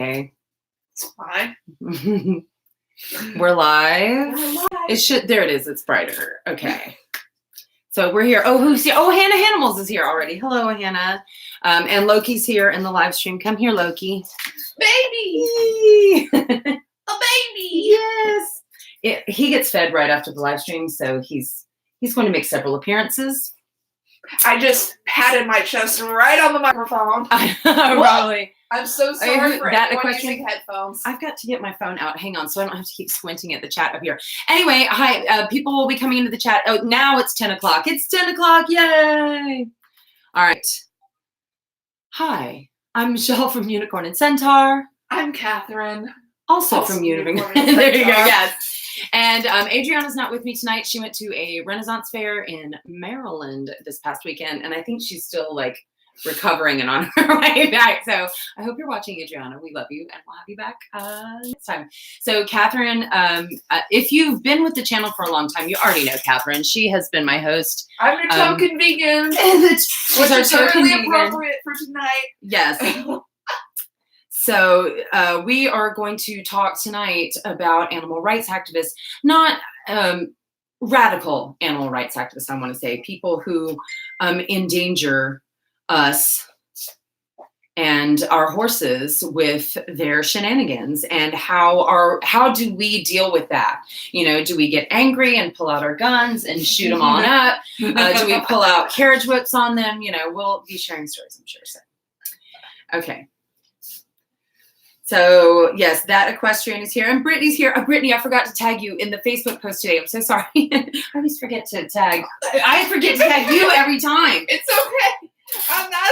Okay. It's fine. We're live. It should. There it is. It's brighter. Okay. So we're here. Oh, who's here? Oh, Hannah Hanimals is here already. Hello, Hannah. And Loki's here in the live stream. Come here, Loki. Baby. A baby. Yes. He gets fed right after the live stream, so he's going to make several appearances. I just patted my chest right on the microphone. Probably. I'm so sorry for that anyone question, using headphones. I've got to get my phone out. Hang on, so I don't have to keep squinting at the chat up here. Anyway, hi. People will be coming into the chat. Oh, now it's 10 o'clock. It's 10 o'clock. Yay. All right. Hi, I'm Michelle from Unicorn and Centaur. I'm Catherine. Also from Unicorn and There you go, yes. And Adriana's not with me tonight. She went to a Renaissance fair in Maryland this past weekend, and I think she's still like recovering and on her way back. So I hope you're watching, Adriana. We love you, and we'll have you back next time. So Catherine, if you've been with the channel for a long time, you already know Catherine. She has been my host. I'm your token vegan. She's our token vegan. Appropriate for tonight. Yes. So we are going to talk tonight about animal rights activists, not radical animal rights activists, I want to say, people who endanger us and our horses with their shenanigans, and how do we deal with that? You know, do we get angry and pull out our guns and shoot them on up? Do we pull out carriage whips on them? You know, we'll be sharing stories, I'm sure. So, okay. So, yes, that equestrian is here. And Brittany's here. Brittany, I forgot to tag you in the Facebook post today. I'm so sorry. I always forget to tag. I forget to tag you every time. It's okay. I'm not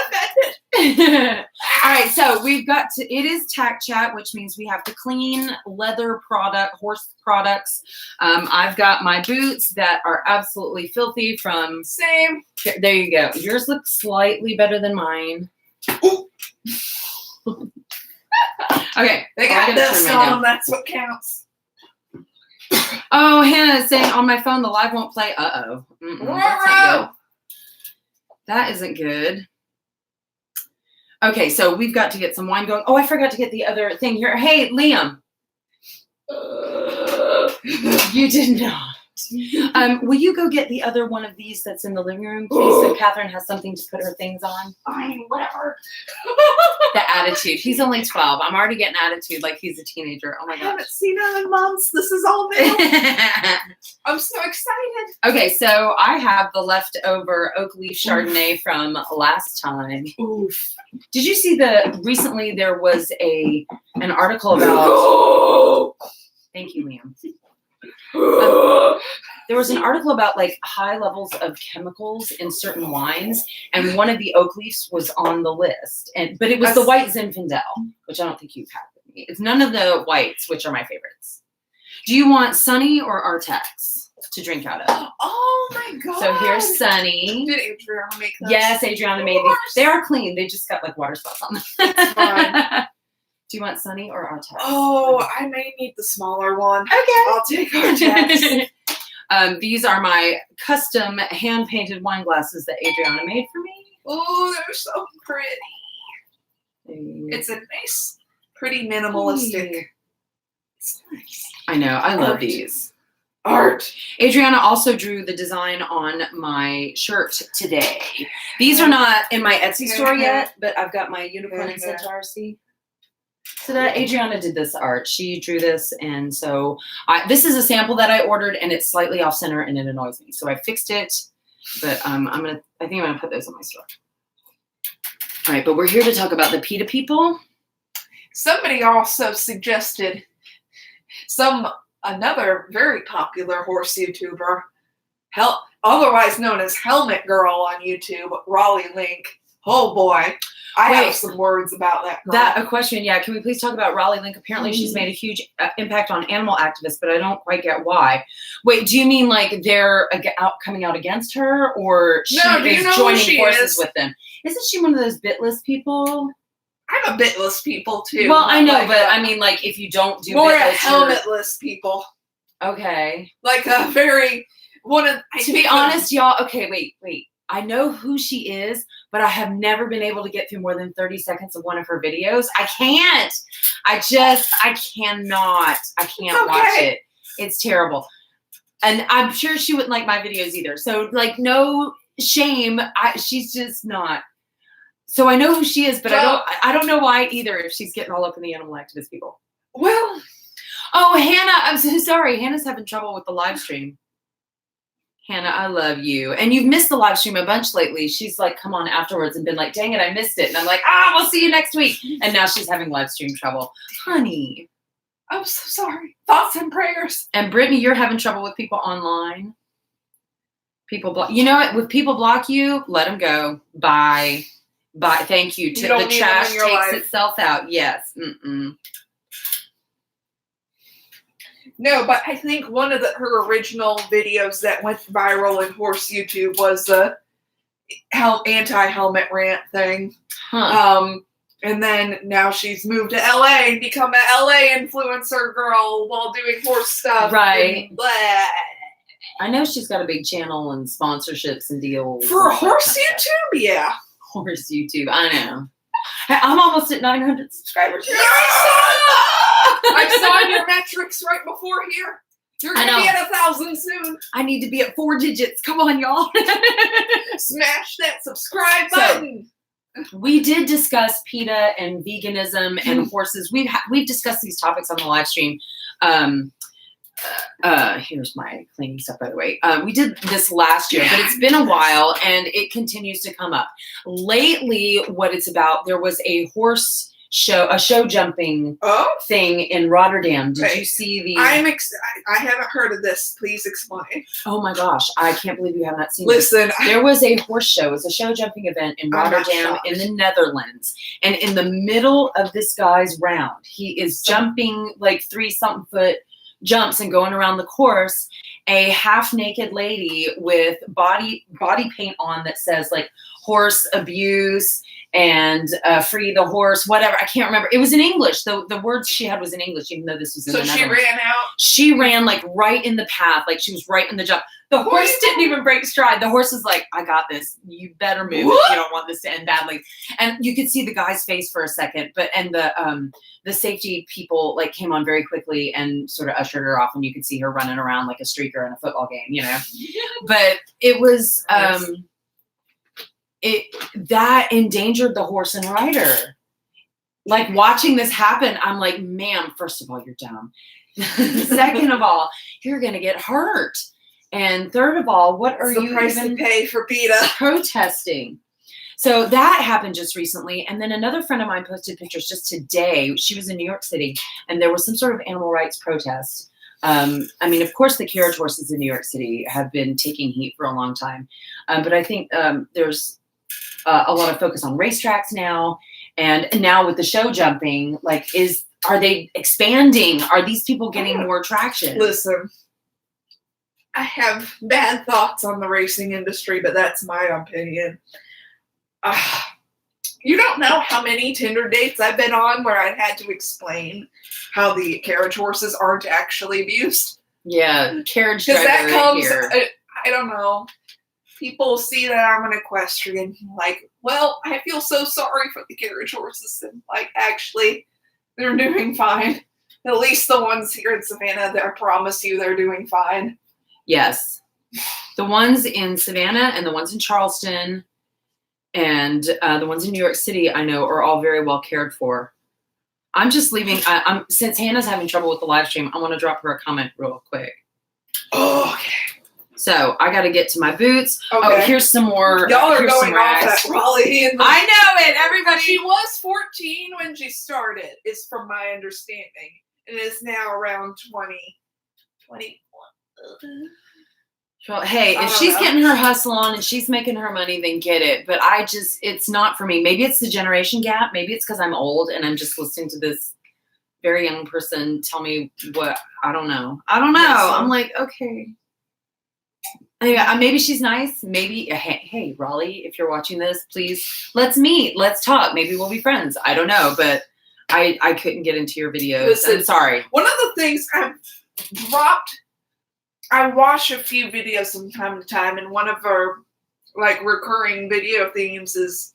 offended. All right, so we've got to, it is Tack Chat, which means we have to clean leather horse products. I've got my boots that are absolutely filthy from... Same. There you go. Yours look slightly better than mine. Okay. They got dust on them. That's what counts. Oh, Hannah is saying on my phone the live won't play. Uh-oh. That's not good. That isn't good. Okay, so we've got to get some wine going. Oh, I forgot to get the other thing here. Hey, Liam. You did not. Will you go get the other one of these that's in the living room, please, so Catherine has something to put her things on? Fine, whatever. The attitude. He's only 12. I'm already getting attitude like he's a teenager. Oh my gosh. I haven't seen her in months. This is all new. I'm so excited. Okay, so I have the leftover oak leaf Chardonnay from last time. Oof. Did you see recently there was an article about... Thank you, Liam. There was an article about like high levels of chemicals in certain wines, and one of the oak leaves was on the list. But it was the white Zinfandel, which I don't think you've had with me. It's none of the whites, which are my favorites. Do you want Sunny or Artex to drink out of? Oh my god! So here's Sunny. Did Adriana make those? Yes, Adriana made these. They are clean. They just got like water spots on them. That's fine. Do you want Sunny or Artex? Oh, I may need the smaller one. Okay. I'll take Artex. These are my custom hand-painted wine glasses that Adriana made for me. Oh, they're so pretty. It's a nice, pretty minimalistic. It's nice. I know. I love these. Art. Adriana also drew the design on my shirt today. These are not in my Etsy store yet, but I've got my Unicorn and Centaur. See? So Adriana did this art. She drew this, and so this is a sample that I ordered, and it's slightly off center, and it annoys me. So I fixed it, but I think I'm gonna put those on my store. All right, but we're here to talk about the PETA people. Somebody also suggested another very popular horse YouTuber, otherwise known as Helmet Girl on YouTube, Raleigh Link. Oh boy. I have some words about that girl. A question, yeah. Can we please talk about Raleigh Link? Apparently she's made a huge impact on animal activists, but I don't quite get why. Wait, do you mean like they're coming out against her, or she is joining forces with them? Isn't she one of those bitless people? I'm a bitless people too. Well, I know, like but I mean, like if you don't do more bitless, helmetless people. Okay. Like a very to be honest, y'all. Okay, wait. I know who she is, but I have never been able to get through more than 30 seconds of one of her videos. I can't. I cannot. I can't watch it. It's terrible. And I'm sure she wouldn't like my videos either. So, like, no shame. She's just not. So I know who she is, but I don't know why either if she's getting all up in the animal activist people. Well. Oh, Hannah, I'm so sorry. Hannah's having trouble with the live stream. Hannah, I love you. And you've missed the live stream a bunch lately. She's like come on afterwards and been like, dang it, I missed it. And I'm like, we'll see you next week. And now she's having live stream trouble. Honey. I'm so sorry. Thoughts and prayers. And Brittany, you're having trouble with people online. People block. You know what? When people block you, let them go. Bye. Bye. Thank you. The trash takes itself out. Yes. No, but I think one of her original videos that went viral in horse YouTube was the anti-helmet rant thing. And then now she's moved to LA and become an LA influencer girl while doing horse stuff. Right. I know she's got a big channel and sponsorships and deals. For horse YouTube? Yeah. Horse YouTube. I know. I'm almost at 900 subscribers. Yeah, I saw your metrics right before here. You're going to be at 1,000 soon. I need to be at 4 digits. Come on, y'all. Smash that subscribe button. So, we did discuss PETA and veganism and horses. We've discussed these topics on the live stream. Here's my cleaning stuff, by the way. We did this last year, but it's been a while and it continues to come up. Lately, what it's about, there was a horse show, a show jumping thing in Rotterdam. Did you see the... I haven't heard of this. Please explain. Oh my gosh. I can't believe you have not seen Listen. There was a horse show. It was a show jumping event in Rotterdam in the Netherlands. And in the middle of this guy's round, he is jumping like 3-something foot jumps and going around the course. A half-naked lady with body paint on that says like horse abuse and free the horse, whatever. I can't remember. It was in English. The words she had was in English, even though this was in the Netherlands. So she ran out? She ran like right in the path. Like she was right in the jump. The horse didn't even break stride. The horse was like, I got this. You better move if you don't want this to end badly. And you could see the guy's face for a second, and the safety people like came on very quickly and sort of ushered her off, and you could see her running around like a streaker in a football game, you know. But it was that endangered the horse and rider. Like watching this happen, I'm like, ma'am, first of all, you're dumb. Second of all, you're gonna get hurt. And third of all, what are you price even to pay for PETA protesting? So that happened just recently. And then another friend of mine posted pictures just today. She was in New York City and there was some sort of animal rights protest. I mean, of course, the carriage horses in New York City have been taking heat for a long time. But I think there's a lot of focus on racetracks now. And now with the show jumping, like, are they expanding? Are these people getting more traction? Listen. I have bad thoughts on the racing industry, but that's my opinion. You don't know how many Tinder dates I've been on where I had to explain how the carriage horses aren't actually abused. Yeah, carriage driver. Because that comes, I don't know. People see that I'm an equestrian, like, well, I feel so sorry for the carriage horses. And like, actually, they're doing fine. At least the ones here in Savannah, I promise you, they're doing fine. Yes. The ones in Savannah and the ones in Charleston and the ones in New York City, I know, are all very well cared for. I'm just leaving. Since Hannah's having trouble with the live stream, I want to drop her a comment real quick. Oh, okay. So I got to get to my boots. Okay. Oh, here's some more. Y'all are going off at Raleigh. I know it. Everybody. She was 14 when she started, is from my understanding. And is now around 21. Well, hey, if she's getting her hustle on and she's making her money, then get it. But it's not for me. Maybe it's the generation gap. Maybe it's because I'm old and I'm just listening to this very young person tell me what, I don't know. I'm like, okay. Maybe she's nice. Maybe, hey, Raleigh, if you're watching this, please, let's meet. Let's talk. Maybe we'll be friends. I don't know. But I couldn't get into your videos. Listen, I'm sorry. One of the things I've dropped, I watch a few videos from time to time, and one of her like recurring video themes is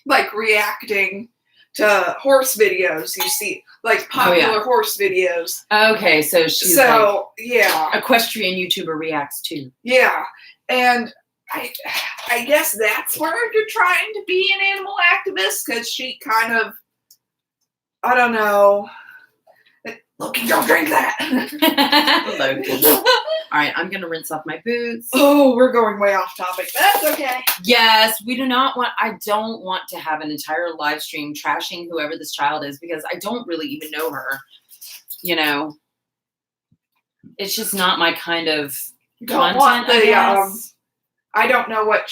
like reacting to horse videos. You see, like popular horse videos. Okay, so she's yeah, equestrian YouTuber reacts to. Yeah, and I guess that's where you're trying to be an animal activist, because she kind of, I don't know. Loki, don't drink that. Loki. All right, I'm going to rinse off my boots. Oh, we're going way off topic. That's okay. Yes, I don't want to have an entire live stream trashing whoever this child is, because I don't really even know her. You know, it's just not my kind of content, I guess. I don't know what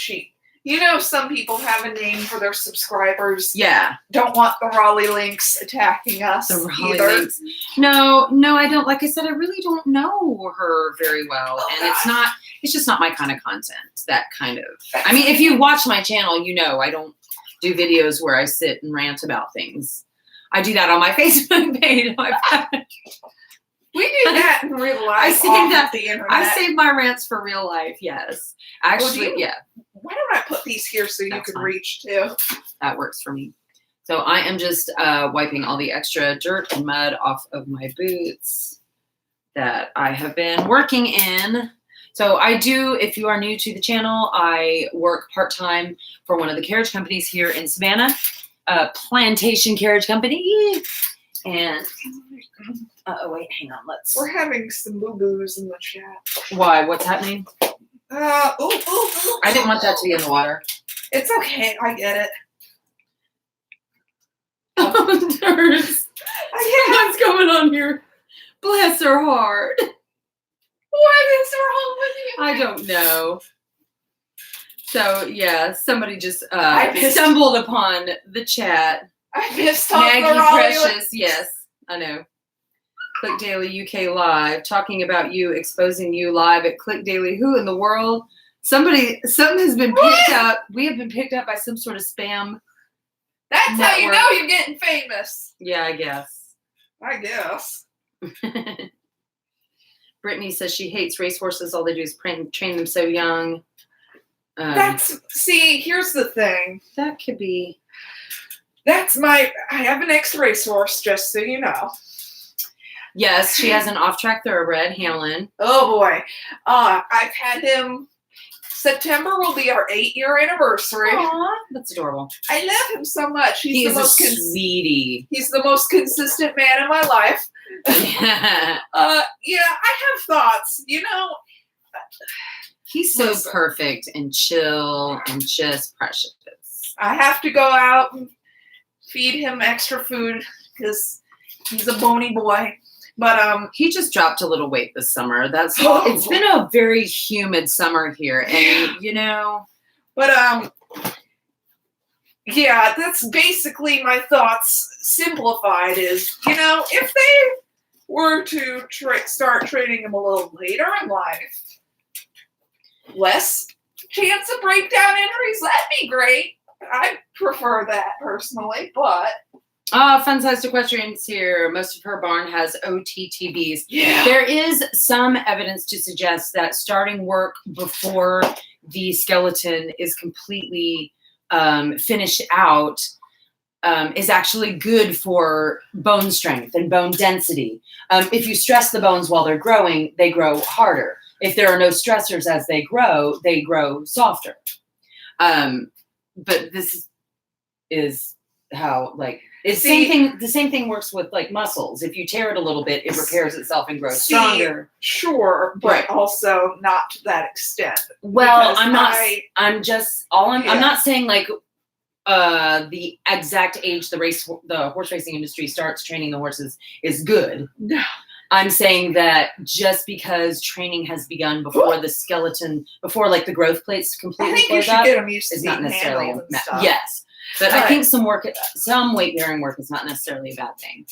some people have a name for their subscribers. Yeah. Don't want the Raleigh Links attacking us. The Raleigh Links. No, I don't. Like I said, I really don't know her very well. And it's just not my kind of content. That kind of, I mean, if you watch my channel, you know, I don't do videos where I sit and rant about things. I do that on my Facebook page. We do that in real life. I save my rants for real life. Yes. Actually, yeah. Why don't I put these here so you can reach too? That works for me. So I am just wiping all the extra dirt and mud off of my boots that I have been working in. So I do, if you are new to the channel, I work part-time for one of the carriage companies here in Savannah, Plantation Carriage Company. And, oh wait, hang on, we're having some boo-boos in the chat. Why? What's happening? I didn't want that to be in the water. It's okay. I get it. Oh, nurse. What's going on here? Bless her heart. What is wrong with you? I don't know. So, yeah, somebody just stumbled upon the chat. I missed off Maggie the Precious. Yes, I know. Click Daily UK Live, talking about you, exposing you live at Click Daily. Who in the world? Something has been picked up. We have been picked up by some sort of spam. That's network. How you know you're getting famous. Yeah, I guess. Brittany says she hates racehorses. All they do is train them so young. Here's the thing. That could be. I have an ex-racehorse, just so you know. Yes, she has an off-track thoroughbred, Hamlin. Oh, boy. I've had him. September will be our 8-year anniversary. Aw, that's adorable. I love him so much. He's the most sweetie. He's the most consistent man in my life. Yeah. I have thoughts. You know, he's so perfect and chill and just precious. I have to go out and feed him extra food because he's a bony boy. But he just dropped a little weight this summer. It's been a very humid summer here, and you know. But that's basically my thoughts simplified. Is, you know, if they were to start training him a little later in life, less chance of breakdown injuries, that'd be great. I prefer that personally, but. Fun sized equestrians here. Most of her barn has OTTBs. Yeah. There is some evidence to suggest that starting work before the skeleton is completely finished out is actually good for bone strength and bone density. If you stress the bones while they're growing, they grow harder. If there are no stressors as they grow softer. But this is how, like, the same thing works with, like, muscles. If you tear it a little bit, it repairs itself and grows stronger. Sure, but also not to that extent. Well, I'm not saying, like, the exact age the horse racing industry starts training the horses is good. No. I'm saying that just because training has begun before the skeleton, before, like, the growth plates completely close up, is not necessarily yes. But I think some weight bearing work is not necessarily a bad thing.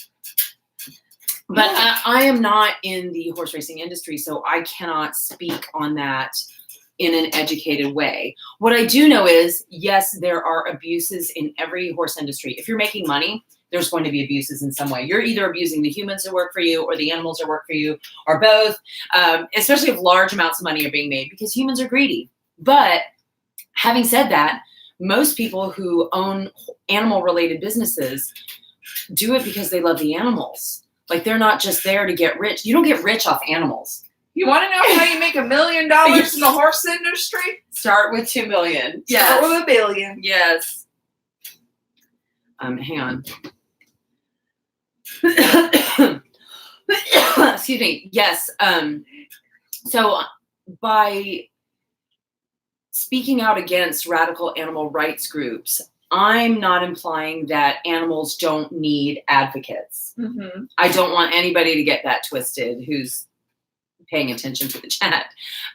But I am not in the horse racing industry, so I cannot speak on that in an educated way. What I do know is, yes, there are abuses in every horse industry. If you're making money, there's going to be abuses in some way. You're either abusing the humans who work for you or the animals who work for you, or both, especially if large amounts of money are being made, because humans are greedy. But Having said that, most people who own animal-related businesses do it because they love the animals. Like, they're not just there to get rich. You don't get rich off animals. You want to know how you make $1 million in the horse industry? Start with 2 million. Start with $1 billion. Yes. Hang on. Excuse me. Yes. So by speaking out against radical animal rights groups, I'm not implying that animals don't need advocates. Mm-hmm. I don't want anybody to get that twisted who's paying attention to the chat.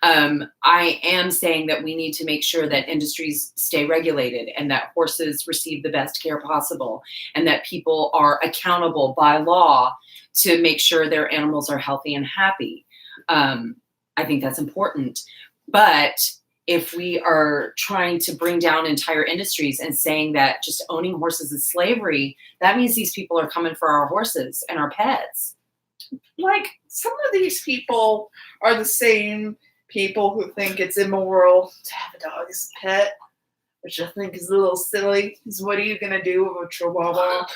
I am saying that we need to make sure that industries stay regulated and that horses receive the best care possible and that people are accountable by law to make sure their animals are healthy and happy. I think that's important. But if we are trying to bring down entire industries and saying that just owning horses is slavery, that means these people are coming for our horses and our pets. Like, some of these people are the same people who think it's immoral to have a dog as a pet, which I think is a little silly. Because what are you going to do with a chihuahua?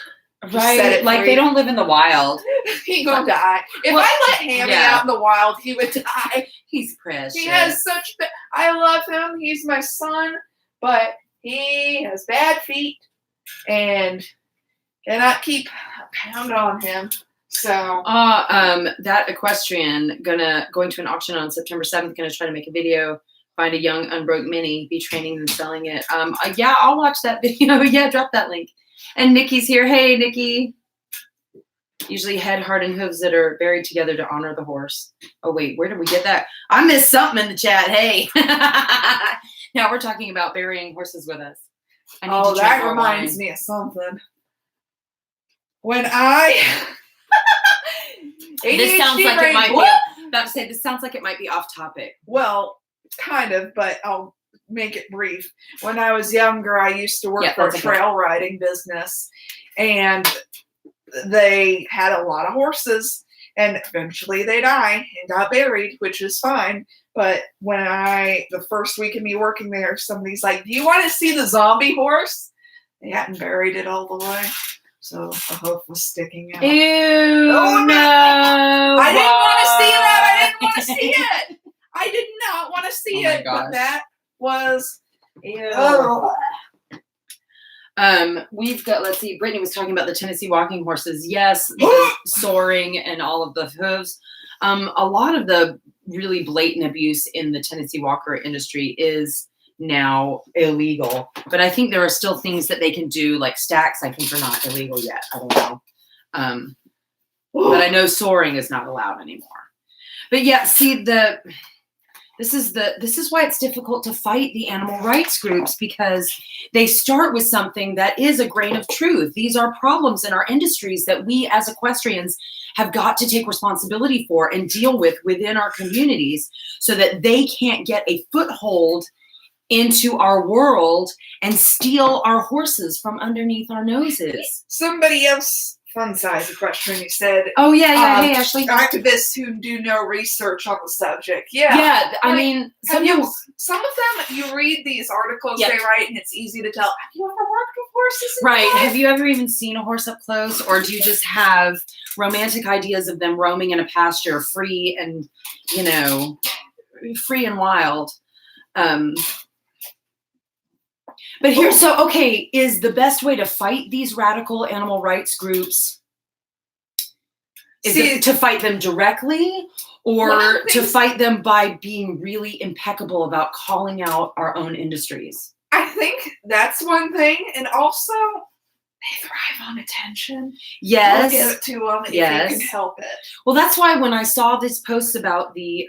Right, like free. They don't live in the wild. He gonna die. If I let Hammy out in the wild, he would die. He's precious. He has such I love him. He's my son, but he has bad feet and cannot keep a pound on him. So that equestrian going to an auction on September 7th, gonna try to make a video, find a young unbroke mini, be training and selling it. Yeah, I'll watch that video. Yeah, drop that link. And Nikki's here. Hey, Nikki. Usually head, heart, and hooves that are buried together to honor the horse. Oh, wait, where did we get that? I missed something in the chat. Hey. Now we're talking about burying horses with us. That reminds me of something. When I... This sounds like it might be... About to say, this sounds like it might be off topic. Well, kind of, but I'll make it brief. When I was younger, I used to work for a trail riding business, and they had a lot of horses, and eventually they died and got buried, which is fine. But when the first week of me working there, somebody's like, "Do you want to see the zombie horse?" They hadn't buried it all the way, so the hoof was sticking out. Ew! Oh, no! I didn't want to see that. I didn't want to see it. I did not want to see it. But that was we've got, let's see, Brittany was talking about the Tennessee walking horses. Yes, the soaring and all of the hooves. A lot of the really blatant abuse in the Tennessee walker industry is now illegal, but I think there are still things that they can do, like stacks I think are not illegal yet. I don't know. But I know soaring is not allowed anymore. But yeah, see, this is why it's difficult to fight the animal rights groups, because they start with something that is a grain of truth. These are problems in our industries that we as equestrians have got to take responsibility for and deal with within our communities so that they can't get a foothold into our world and steal our horses from underneath our noses. Somebody else fun size equestrian, you said. Oh, yeah. Hey, Ashley. Activists who do no research on the subject. Yeah. Yeah, I mean, some of them, you read these articles they write, and it's easy to tell. Have you ever worked with horses? Right. Have you ever even seen a horse up close? Or do you just have romantic ideas of them roaming in a pasture, free and, free and wild? But here's, is the best way to fight these radical animal rights groups to fight them directly, or to fight them by being really impeccable about calling out our own industries? I think that's one thing. And also, they thrive on attention. Yes. Give it to them if you can help it. Well, that's why when I saw this post about the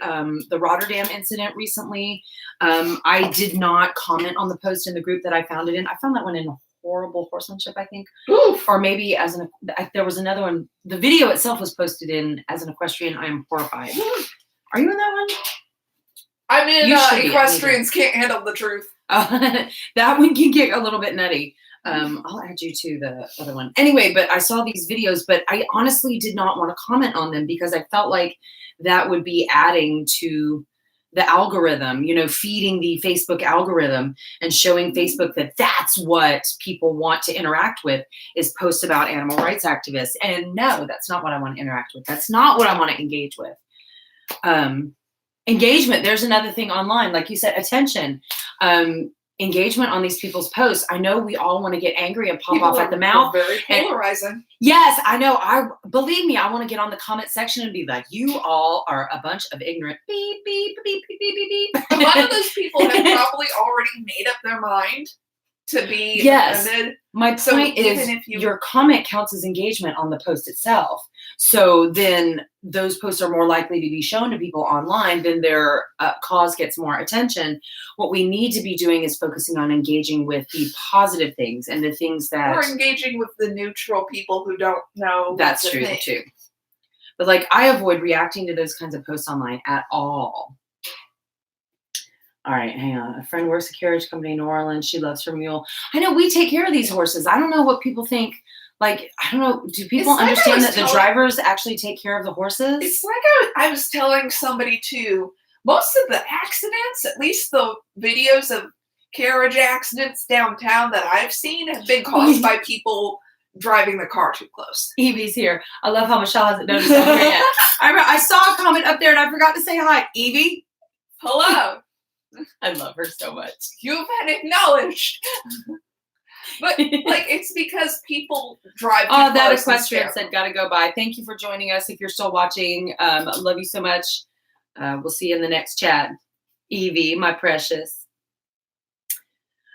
Rotterdam incident recently, I did not comment on the post in the group that I found it in. I found that one in horrible horsemanship, I think. Oof. Or maybe there was another one. The video itself was posted in as an equestrian. I am horrified. Are you in that one? I mean, equestrians can't handle the truth. That one can get a little bit nutty. I'll add you to the other one. Anyway, but I saw these videos, but I honestly did not want to comment on them because I felt like that would be adding to the algorithm, feeding the Facebook algorithm and showing Facebook that that's what people want to interact with is posts about animal rights activists. And no, that's not what I want to interact with. That's not what I want to engage with. Engagement. There's another thing online, like you said, attention. Engagement on these people's posts. I know we all want to get angry and pop off at the mouth. Very polarizing. Yes, I know. Believe me, I want to get on the comment section and be like, you all are a bunch of ignorant beep, beep, beep, beep, beep, beep, beep. A lot of those people have probably already made up their mind to be offended. My point is your comment counts as engagement on the post itself. So then those posts are more likely to be shown to people online, then their cause gets more attention. What we need to be doing is focusing on engaging with the positive things and the things that... Or engaging with the neutral people who don't know. That's true, too. But like, I avoid reacting to those kinds of posts online at all. All right, hang on. A friend works at a carriage company in New Orleans. She loves her mule. I know we take care of these horses. I don't know what people think. Like, I don't know. Do people understand that the drivers actually take care of the horses? It's like I was telling somebody too. Most of the accidents, at least the videos of carriage accidents downtown that I've seen, have been caused by people driving the car too close. Evie's here. I love how Michelle hasn't noticed that yet. I saw a comment up there and I forgot to say hi. Evie. Hello. I love her so much. You've been acknowledged. But like, it's because people drive. Oh, that equestrian said, "Gotta go by." Thank you for joining us. If you're still watching, love you so much. We'll see you in the next chat, Evie, my precious.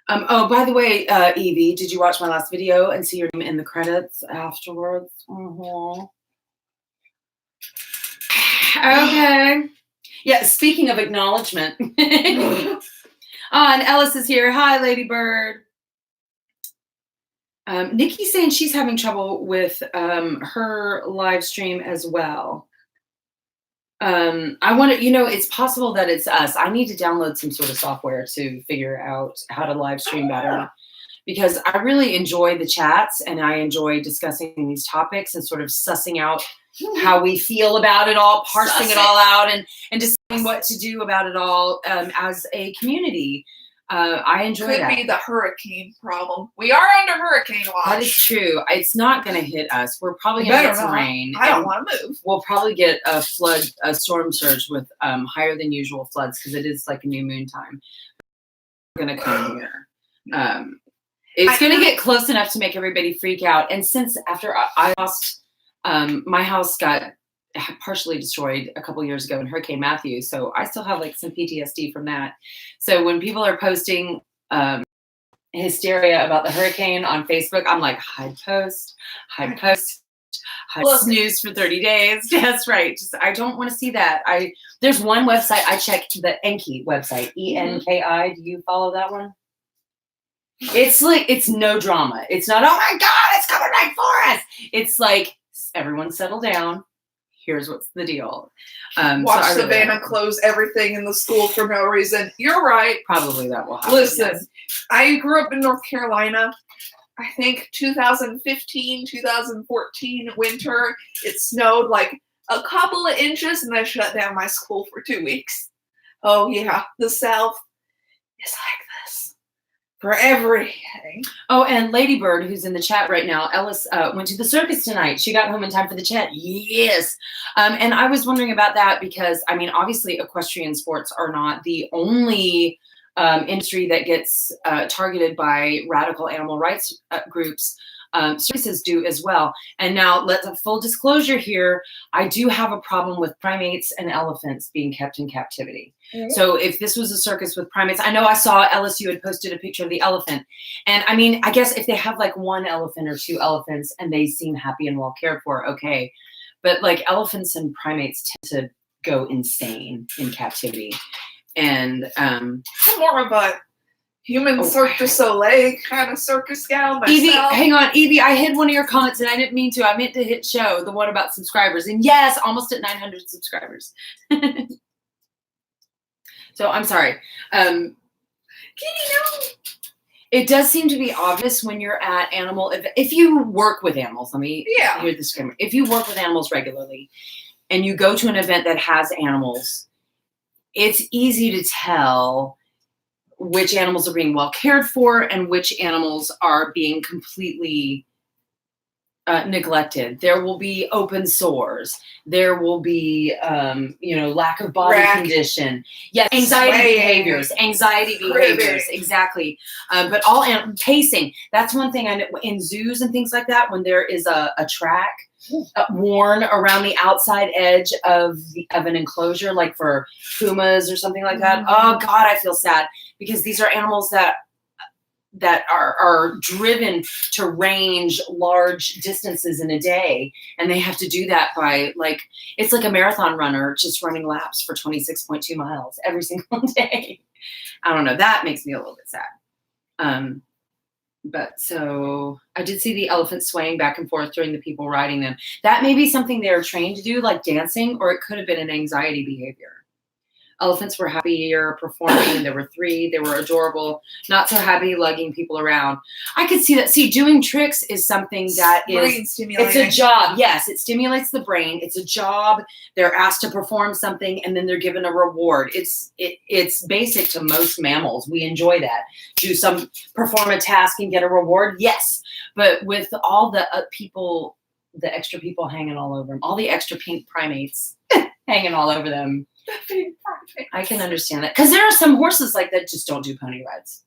Oh, by the way, Evie, did you watch my last video and see your name in the credits afterwards? Okay. Yeah, speaking of acknowledgement. And Ellis is here. Hi, Lady Bird. Nikki's saying she's having trouble with her live stream as well. I want to, it's possible that it's us. I need to download some sort of software to figure out how to live stream better. Because I really enjoy the chats and I enjoy discussing these topics and sort of sussing out how we feel about it all, parsing it all out, and deciding what to do about it all as a community. I enjoy that. Could be the hurricane problem. We are under hurricane watch. That is true. It's not going to hit us. We're probably going to get some rain. I don't want to move. We'll probably get a storm surge with higher than usual floods because it is like a new moon time. We're going to come here. It's going to get close enough to make everybody freak out. And since after I lost, my house got partially destroyed a couple years ago in Hurricane Matthew. So I still have like some PTSD from that. So when people are posting hysteria about the hurricane on Facebook, I'm like, hide post, snooze for 30 days. That's right. I don't want to see that. There's one website I checked, the Enki website, ENKI. Do you follow that one? It's like, it's no drama. It's not, oh my God, it's coming right for us. It's like, everyone settle down. Here's what's the deal. Watch Savannah close everything in the school for no reason. You're right. Probably that will happen. Listen, yes. I grew up in North Carolina. I think 2015, 2014 winter, it snowed like a couple of inches and they shut down my school for 2 weeks. Oh yeah, the South is like this. For everything. Oh, and Lady Bird, who's in the chat right now, Ellis went to the circus tonight. She got home in time for the chat. Yes. And I was wondering about that because, I mean, obviously equestrian sports are not the only industry that gets targeted by radical animal rights groups. Circuses do as well. And now, let's a full disclosure here. I do have a problem with primates and elephants being kept in captivity. Mm-hmm. So if this was a circus with primates, I know I saw Ellis, you had posted a picture of the elephant. And I mean, I guess if they have like one elephant or two elephants and they seem happy and well cared for, okay. But like elephants and primates tend to go insane in captivity. And I'm more of a human Cirque du Soleil kind of circus gal myself. Evie, hang on, Evie, I hid one of your comments and I didn't mean to. I meant to hit show, the one about subscribers. And yes, almost at 900 subscribers. So I'm sorry. It does seem to be obvious when you're at if you work with animals, let me hear the disclaimer. If you work with animals regularly and you go to an event that has animals, it's easy to tell which animals are being well cared for and which animals are being completely neglected. There will be open sores. There will be, lack of body condition. Yes, anxiety behaviors, exactly. But all pacing. That's one thing I know in zoos and things like that. When there is a track worn around the outside edge of an enclosure, like for pumas or something like that. Oh God, I feel sad because these are animals that are driven to range large distances in a day, and they have to do that by it's like a marathon runner just running laps for 26.2 miles every single day. I don't know, that makes me a little bit sad. But so I did see the elephants swaying back and forth during the people riding them. That may be something they are trained to do, like dancing, or it could have been an anxiety behavior. Elephants were happier performing. There were 3. They were adorable. Not so happy lugging people around. I could see that. See, doing tricks is something that it's a job. Yes, it stimulates the brain. It's a job. They're asked to perform something, and then they're given a reward. It's basic to most mammals. We enjoy that. Perform a task and get a reward. Yes, but with all the people, the extra people hanging all over them, all the extra pink primates hanging all over them. I can understand that because there are some horses like that just don't do pony rides.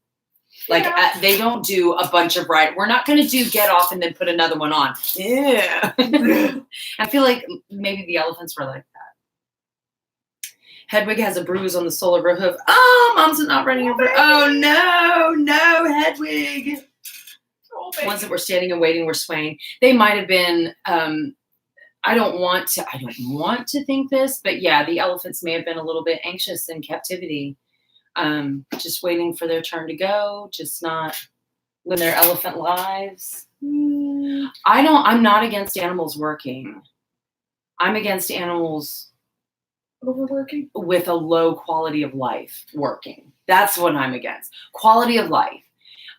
They don't do a bunch of rides. We're not going to do get off and then put another one on. Yeah. I feel like maybe the elephants were like that. Hedwig has a bruise on the sole of her hoof. Oh, Mom's not running over. Oh no, Hedwig. Ones that were standing and waiting were swaying. They might have been. I don't want to think this, but yeah, the elephants may have been a little bit anxious in captivity, just waiting for their turn to go, just not living their elephant lives. I'm not against animals working. I'm against animals overworking with a low quality of life working. That's what I'm against. Quality of life.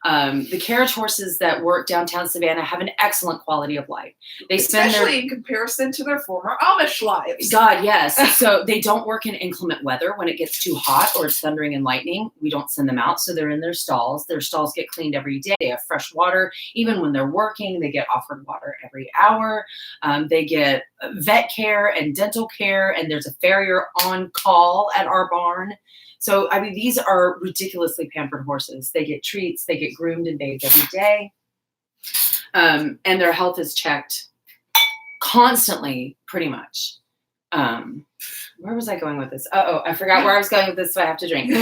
The carriage horses that work downtown Savannah have an excellent quality of life. They spend especially in comparison to their former Amish lives. God, yes. So they don't work in inclement weather. When it gets too hot or it's thundering and lightning, we don't send them out. So they're in their stalls. Their stalls get cleaned every day. They have fresh water. Even when they're working, they get offered water every hour. They get vet care and dental care. And there's a farrier on call at our barn. So, I mean, these are ridiculously pampered horses. They get treats, they get groomed and bathed every day. And their health is checked constantly, pretty much. Where was I going with this? I forgot where I was going with this, so I have to drink.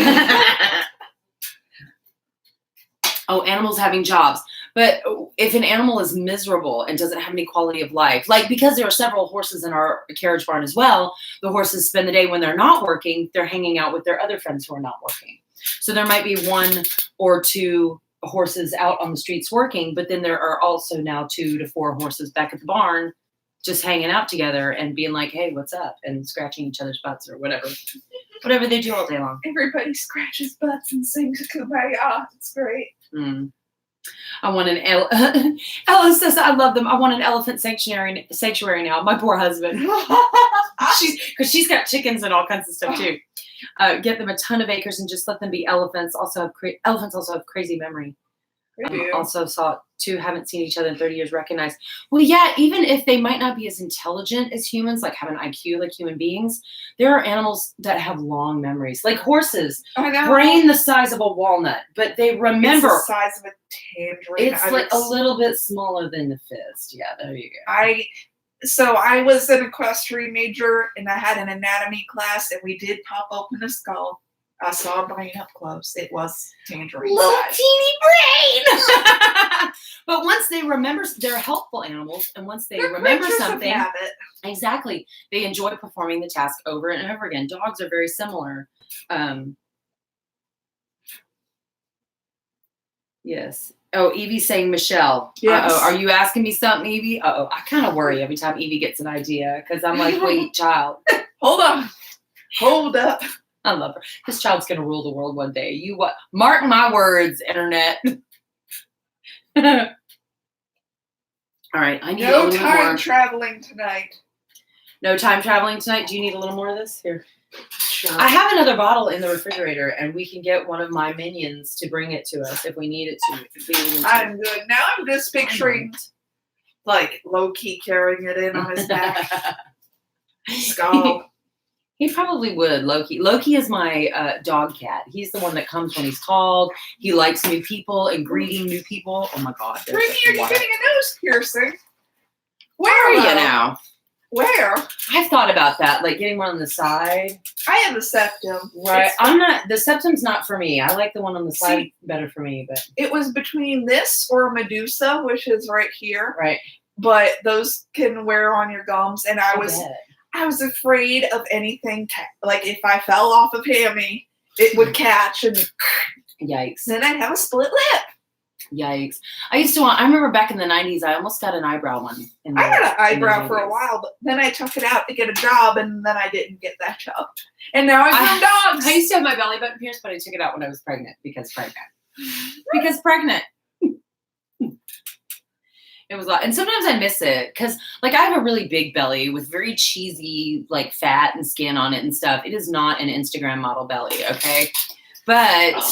Animals having jobs. But if an animal is miserable and doesn't have any quality of life, because there are several horses in our carriage barn as well, the horses spend the day when they're not working, they're hanging out with their other friends who are not working. So there might be 1 or 2 horses out on the streets working, but then there are also now 2 to 4 horses back at the barn just hanging out together and being like, hey, what's up? And scratching each other's butts or whatever. Whatever they do all day long. Everybody scratches butts and sings Kumbaya. It's great. I want an Ella says I love them. I want an elephant sanctuary now. My poor husband. Because she's got chickens and all kinds of stuff too. Get them a ton of acres and just let them be elephants. Elephants also have crazy memory. Also saw 2 haven't seen each other in 30 years recognized. Well, yeah, even if they might not be as intelligent as humans, like have an IQ like human beings, there are animals that have long memories, like horses. Brain the size of a walnut, but they remember. It's the size of a tangerine. It's like a little bit smaller than the fist. Yeah, there you go. So I was an equestrian major, and I had an anatomy class, and we did pop open a skull. I saw a brain up close. It was tangerine little size. teeny brain. But once they remember, they're helpful animals, and once they remember something, exactly, they enjoy performing the task over and over again. Dogs are very similar. Yes. Oh, Evie's saying Michelle. Yes. Are you asking me something, Evie? I kind of worry every time Evie gets an idea because I'm like, wait, child. Hold on. Hold up. I love her. This child's going to rule the world one day. You what? Mark my words, internet. All right. I need a little more. No time traveling tonight. No time traveling tonight. Do you need a little more of this? Here. I have another bottle in the refrigerator, and we can get one of my minions to bring it to us if we need it to. If we need it to. I'm good. Now I'm just picturing, like, low-key carrying it in on his back. Skull. He probably would, Loki. Loki is my dog cat. He's the one that comes when he's called. He likes new people and greeting new people. Oh my God. Ricky, are you getting a nose piercing? Where are you now? Where? I've thought about that, like getting one on the side. I have a septum. Right. The septum's not for me. I like the one on the side better for me, but it was between this or Medusa, which is right here. Right. But those can wear on your gums, and I was afraid of anything. Like if I fell off of Hammy, it would catch and yikes. Then I'd have a split lip. Yikes. I remember back in the 90s, I almost got an eyebrow one. I had an eyebrow for a while, but then I took it out to get a job, and then I didn't get that job. And now I groom dogs. I used to have my belly button pierced, but I took it out when I was pregnant because pregnant. It was a lot. And sometimes I miss it because, like, I have a really big belly with very cheesy, like, fat and skin on it and stuff. It is not an Instagram model belly, okay? But...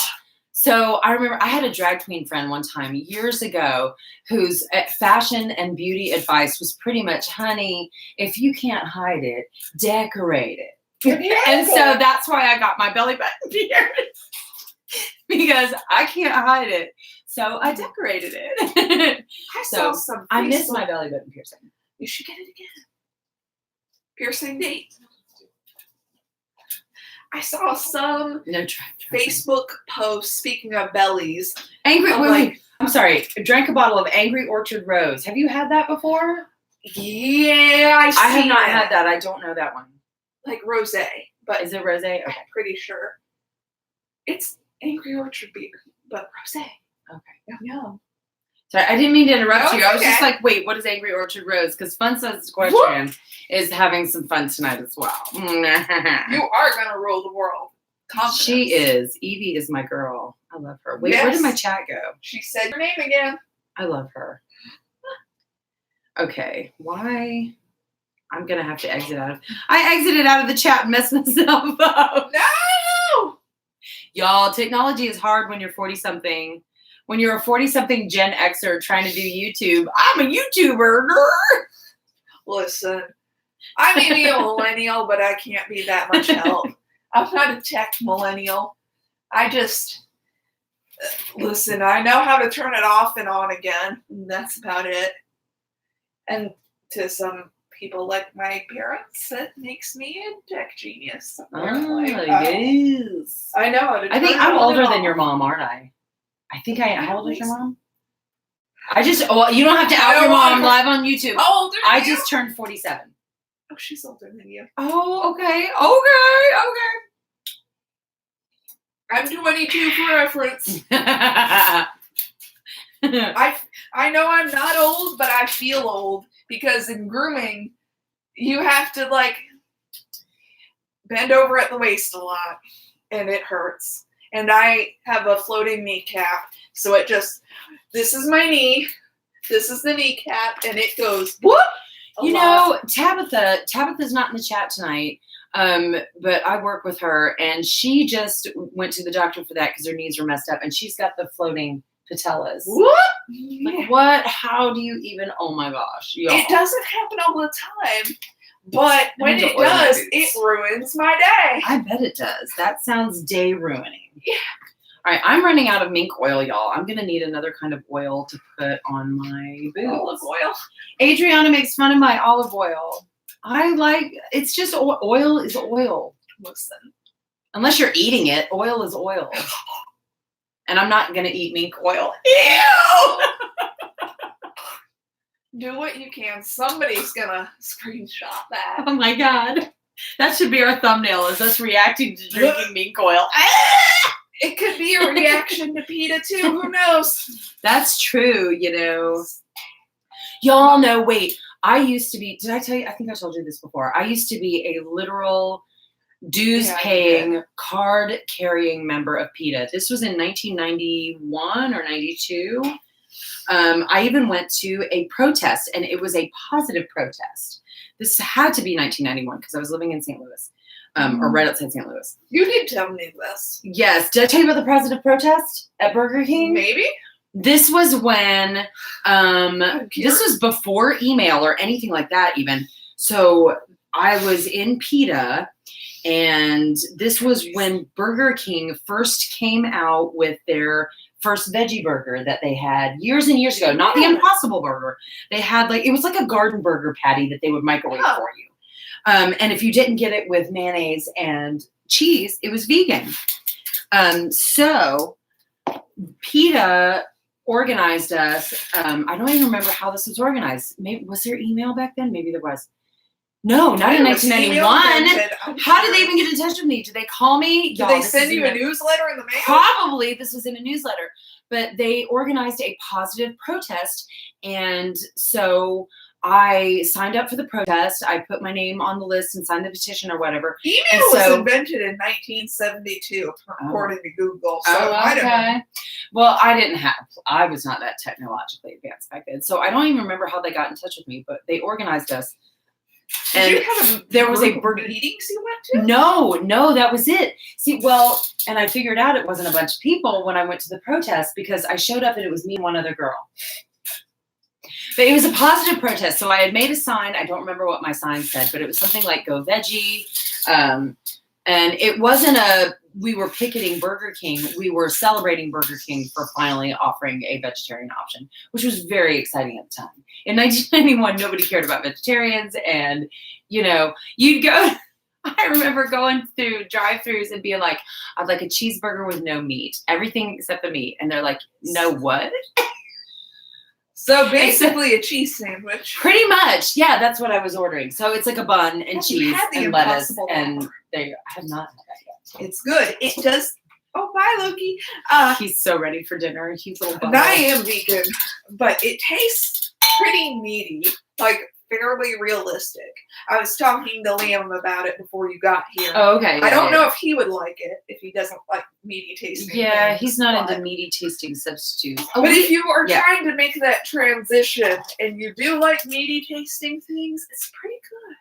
So I remember I had a drag queen friend one time years ago whose fashion and beauty advice was pretty much, honey, if you can't hide it, decorate it. And so that's why I got my belly button pierced because I can't hide it. So I decorated it. I miss my belly button piercing. You should get it again. Piercing date. I saw some Facebook post, speaking of bellies. I'm sorry. I drank a bottle of Angry Orchard Rose. Have you had that before? Yeah, I have not had that. I don't know that one. Like rosé. But is it rosé? Okay. I'm pretty sure. It's Angry Orchard beer, but rosé. Okay. Yum. Sorry, I didn't mean to interrupt you. I was okay. just like, wait, what is Angry Orchard Rose? Because Fun Says Question is having some fun tonight as well. You are going to rule the world. Confidence. She is. Evie is my girl. I love her. Wait, where did my chat go? She said your name again. I love her. Okay, why? I'm going to have to exit out of... I exited out of the chat and messed myself up. No! Y'all, technology is hard when you're 40-something. When you're a 40-something Gen Xer trying to do YouTube, I'm a YouTuber. Listen, I may be a millennial, but I can't be that much help. I'm not a tech millennial. I just, listen, I know how to turn it off and on again. And that's about it. And to some people like my parents, that makes me a tech genius. Yes. I know how to turn I think it I'm on older and than off. your mom, aren't I? How old is your mom? You don't have to out your mom live on YouTube. How old are you? I just turned 47. Oh, she's older than you. Oh, okay. I'm 22 for reference. I know I'm not old, but I feel old because in grooming, you have to like bend over at the waist a lot, and it hurts. And I have a floating kneecap, so this is my knee, this is the kneecap, and it goes whoop. You know, Tabitha's not in the chat tonight, but I work with her, and she just went to the doctor for that because her knees were messed up, and she's got the floating patellas. What? Like, what? How do you even? Oh my gosh! Y'all. It doesn't happen all the time, but when it does, it ruins my day. I bet it does. That sounds day ruining. Yeah. All right, I'm running out of mink oil, y'all. I'm gonna need another kind of oil to put on my boobs. Olive oil. Adriana makes fun of my olive oil. It's just oil is oil. Listen, unless you're eating it, oil is oil. And I'm not gonna eat mink oil. Ew! Do what you can. Somebody's gonna screenshot that. Oh my God. That should be our thumbnail, is us reacting to drinking mink oil. It could be a reaction to PETA too. Who knows? That's true, you know. Y'all know, wait, I used to be, did I tell you? I think I told you this before. I used to be a literal dues-paying, card-carrying member of PETA. This was in 1991 or 92. I even went to a protest, and it was a positive protest. This had to be 1991 because I was living in St. Louis, or right outside St. Louis. You did tell me this. Yes. Did I tell you about the positive protest at Burger King? Maybe. This was when, this was before email or anything like that even. So I was in PETA, and this was when Burger King first came out with their first veggie burger that they had years and years ago. Not the Impossible Burger. They had it was like a garden burger patty that they would microwave for you. And if you didn't get it with mayonnaise and cheese, it was vegan. So PETA organized us. I don't even remember how this was organized. Maybe was there email back then? Maybe there was. No, not in 1991. How did they even get in touch with me? Did they call me? Did they send you a newsletter in the mail? Probably. This was in a newsletter. But they organized a positive protest. And so I signed up for the protest. I put my name on the list and signed the petition or whatever. Email was invented in 1972, according to Google. So I don't know. Well, I was not that technologically advanced back then. So I don't even remember how they got in touch with me, but they organized us. And there was a meetings you went to? No, that was it. See, and I figured out it wasn't a bunch of people when I went to the protest because I showed up and it was me and one other girl. But it was a positive protest. So I had made a sign. I don't remember what my sign said, but it was something like "Go Veggie." And it wasn't we were picketing Burger King. We were celebrating Burger King for finally offering a vegetarian option, which was very exciting at the time. In 1991, nobody cared about vegetarians. And, you'd go, I remember going through drive-thrus and being like, I'd like a cheeseburger with no meat, everything except the meat. And they're like, no what? So basically a cheese sandwich. Pretty much. Yeah, that's what I was ordering. So it's like a bun and cheese and lettuce. And I have not had that yet. It's good. It does. Oh, bye, Loki. He's so ready for dinner. He's a little bummed. I am vegan, but it tastes pretty meaty, like fairly realistic. I was talking to Liam about it before you got here. Oh, okay. I don't know if he would like it, if he doesn't like meaty tasting things, he's not into meaty tasting substitutes. But if you are trying to make that transition and you do like meaty tasting things, it's pretty good.